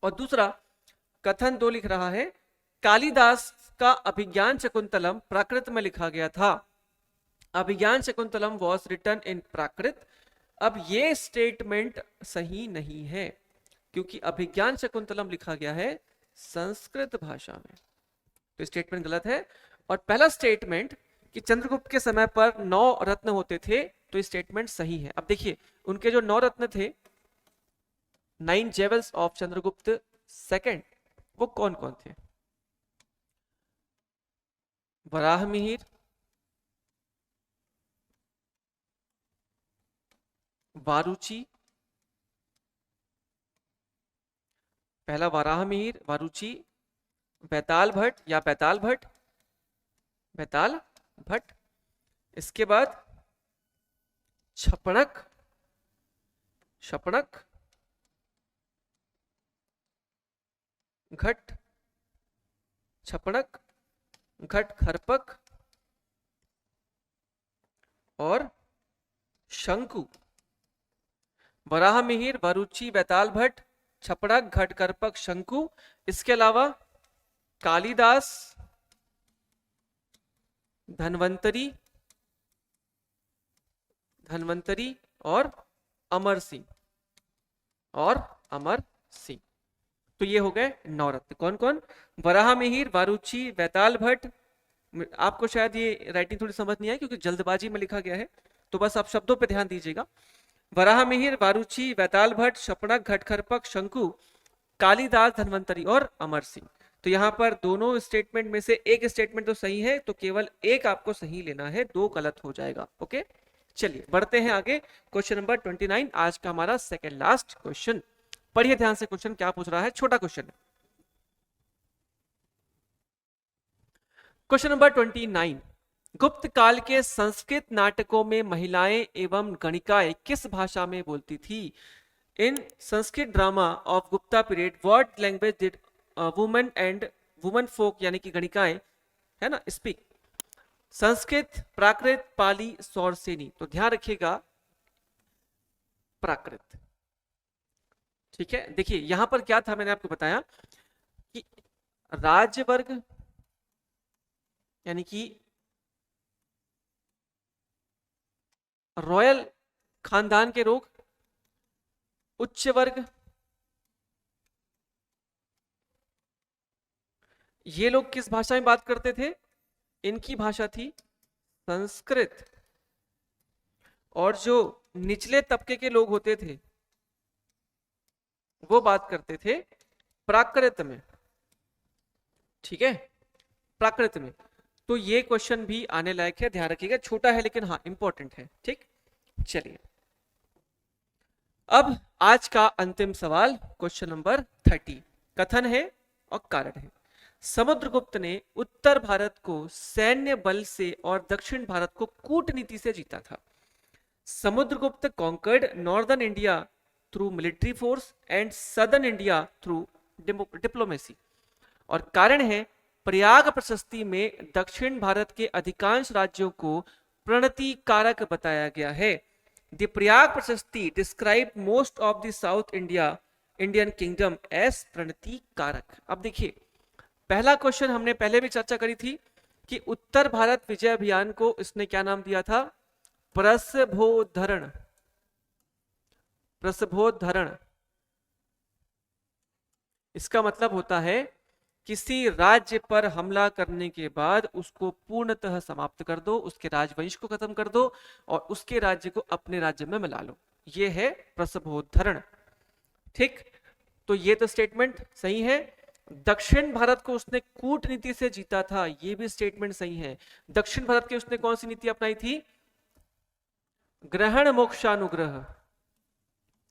S1: और दूसरा कथन दो लिख रहा है, कालिदास का अभिज्ञान शकुंतलम प्राकृत में लिखा गया था। अभिज्ञान शकुंतलम वॉज रिटन इन प्राकृत। अब ये स्टेटमेंट सही नहीं है, क्योंकि अभिज्ञान शकुंतलम लिखा गया है संस्कृत भाषा में, तो स्टेटमेंट गलत है। और पहला स्टेटमेंट कि चंद्रगुप्त के समय पर 9 रत्न होते थे, तो स्टेटमेंट सही है। अब देखिए उनके जो 9 रत्न थे, 9 जेवल्स ऑफ चंद्रगुप्त सेकंड, वो कौन कौन थे? वराह मिहिर, वारुचि, पहला वराह मिहिर, वारुचि, बैताल भट्ट या बैताल भट्ट, बैताल भट्ट। इसके बाद छपणक, शपणक, घट, छपणक, घट खरपक और शंकु। वराह मिहिर, वरुचि, बैताल भट्ट, छपड़क, घट करपक, शंकु। इसके अलावा कालिदास, धन्वंतरी, धन्वंतरी और अमर सिंह, और अमर सिंह। तो ये हो गए 9 रत्न। कौन कौन? वराह मिहिर, वारुचि, बैताल भट्ट। आपको शायद ये राइटिंग थोड़ी समझ नहीं आई क्योंकि जल्दबाजी में लिखा गया है, तो बस आप शब्दों पे ध्यान दीजिएगा। वराह मिहिर, वारुचि, बैताल भट्ट, शपणक, घटखरपक, शंकु, कालिदास, धन्वंतरी और अमर सिंह। तो यहाँ पर दोनों स्टेटमेंट में से एक स्टेटमेंट तो सही है, तो केवल एक आपको सही लेना है, 2 गलत हो जाएगा। ओके, चलिए बढ़ते हैं आगे। क्वेश्चन नंबर 29 आज का हमारा सेकंड लास्ट क्वेश्चन। पढ़िए ध्यान से, क्वेश्चन क्या पूछ रहा है, छोटा क्वेश्चन है। क्वेश्चन नंबर 29, गुप्त काल के संस्कृत नाटकों में महिलाएं एवं गणिकाएं किस भाषा में बोलती थी? In Sanskrit drama of Gupta period what language did women and women folk यानी कि गणिकाएं, है ना, स्पीक? संस्कृत, प्राकृत, पाली, सौरसेनी। तो ध्यान रखिएगा प्राकृत। ठीक है, देखिए यहां पर क्या था, मैंने आपको बताया कि राज्य वर्ग यानी कि रॉयल खानदान के लोग, उच्च वर्ग, ये लोग किस भाषा में बात करते थे? इनकी भाषा थी संस्कृत। और जो निचले तबके के लोग होते थे वो बात करते थे प्राकृत में। ठीक है, प्राकृत में। तो ये क्वेश्चन भी आने लायक है, ध्यान रखिएगा, छोटा है लेकिन हाँ इंपॉर्टेंट है। ठीक, चलिए अब आज का अंतिम सवाल, क्वेश्चन नंबर 30। कथन है और कारण है। समुद्रगुप्त ने उत्तर भारत को सैन्य बल से और दक्षिण भारत को कूटनीति से जीता था। Samudragupta conquered northern India through military force and southern India through diplomacy. और कारण है, प्रयाग प्रशस्ति में दक्षिण भारत के अधिकांश राज्यों को प्रणति कारक बताया गया है। The Prayag Prashasti describe most of the south Indian kingdom as pranati karaka. अब देखिए पहला क्वेश्चन हमने पहले भी चर्चा करी थी कि उत्तर भारत विजय अभियान को इसने क्या नाम दिया था? प्रसभोद्धरण। प्रसभोद्धरण, इसका मतलब होता है किसी राज्य पर हमला करने के बाद उसको पूर्णतः समाप्त कर दो, उसके राजवंश को खत्म कर दो और उसके राज्य को अपने राज्य में मिला लो, ये है प्रसभोद्धरण। ठीक, तो ये तो स्टेटमेंट सही है। दक्षिण भारत को उसने कूटनीति से जीता था, ये भी स्टेटमेंट सही है। दक्षिण भारत की उसने कौन सी नीति अपनाई थी? ग्रहण मोक्षानुग्रह।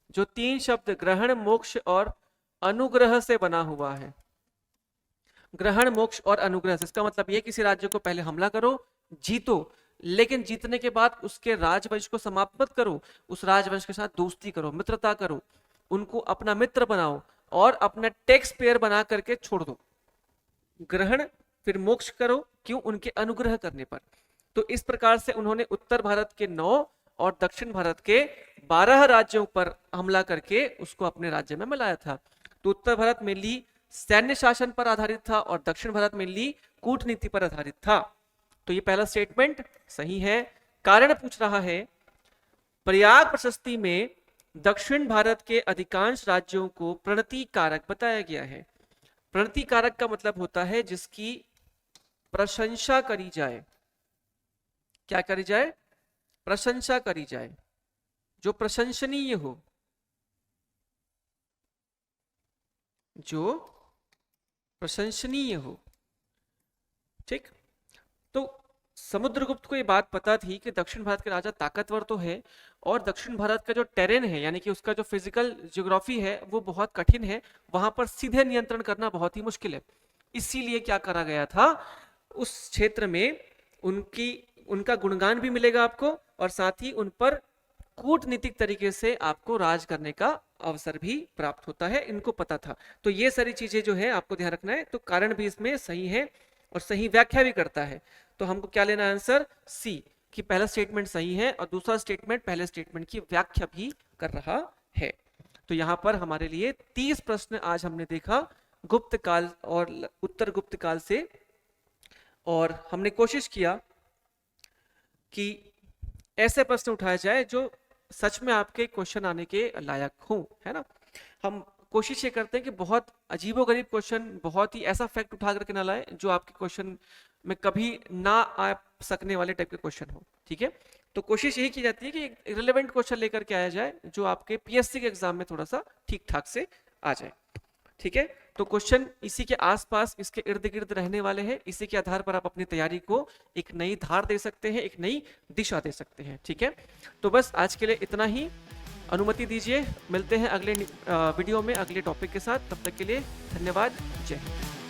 S1: जो 3 शब्द ग्रहण, मोक्ष और अनुग्रह से बना हुआ है, ग्रहण, मोक्ष और अनुग्रह से, इसका मतलब ये किसी राज्य को पहले हमला करो, जीतो, लेकिन जीतने के बाद उसके राजवंश को समाप्त मत करो, उस राजवंश के साथ दोस्ती करो, मित्रता करो, उनको अपना मित्र बनाओ और अपना टैक्स पेयर बना करके छोड़ दो। ग्रहण फिर मोक्ष करो, क्यों? उनके अनुग्रह करने पर। तो इस प्रकार से उन्होंने उत्तर भारत के 9 और दक्षिण भारत के 12 राज्यों पर हमला करके उसको अपने राज्य में मिलाया था। तो उत्तर भारत मेनली सैन्य शासन पर आधारित था और दक्षिण भारत मेनली कूटनीति पर आधारित था। तो ये पहला स्टेटमेंट सही है। कारण पूछ रहा है, प्रयाग प्रशस्ति में दक्षिण भारत के अधिकांश राज्यों को प्रणति कारक बताया गया है। प्रणति कारक का मतलब होता है जिसकी प्रशंसा करी जाए। क्या करी जाए? प्रशंसा करी जाए, जो प्रशंसनीय हो, जो प्रशंसनीय हो। ठीक, तो समुद्रगुप्त को ये बात पता थी कि दक्षिण भारत के राजा ताकतवर तो है और दक्षिण भारत का जो टेरेन है, यानी कि उसका जो फिजिकल ज्योग्राफी है वो बहुत कठिन है, वहां पर सीधे नियंत्रण करना बहुत ही मुश्किल है। इसीलिए क्या करा गया था, उस क्षेत्र में उनका गुणगान भी मिलेगा आपको और साथ ही उन पर कूटनीतिक तरीके से आपको राज करने का अवसर भी प्राप्त होता है, इनको पता था। तो ये सारी चीजें जो है आपको ध्यान रखना है। तो कारण भी इसमें सही है और सही व्याख्या भी करता है। तो हमको क्या लेना है? आंसर सी, कि पहला स्टेटमेंट सही है और दूसरा स्टेटमेंट पहले स्टेटमेंट की व्याख्या भी कर रहा है। तो यहां पर हमारे लिए 30 प्रश्न आज हमने देखा गुप्त काल और उत्तर गुप्त काल से, और हमने कोशिश किया कि ऐसे प्रश्न उठाए जाए जो सच में आपके क्वेश्चन आने के लायक हो, है ना। हम कोशिश ये करते हैं कि बहुत अजीबोगरीब क्वेश्चन, बहुत ही ऐसा फैक्ट उठा करके ना लाए जो आपके क्वेश्चन में कभी ना आ सकने वाले टाइप के क्वेश्चन हो। ठीक है, तो कोशिश यही की जाती है कि एक रिलेवेंट क्वेश्चन लेकर के आया जाए जो आपके पीएससी के एग्जाम में थोड़ा सा ठीक ठाक से आ जाए। ठीक है, तो क्वेश्चन इसी के आसपास, इसके इर्द गिर्द रहने वाले हैं। इसी के आधार पर आप अपनी तैयारी को एक नई धार दे सकते हैं, एक नई दिशा दे सकते हैं। ठीक है, तो बस आज के लिए इतना ही, अनुमति दीजिए। मिलते हैं अगले वीडियो में अगले टॉपिक के साथ। तब तक के लिए धन्यवाद। जय हिंद।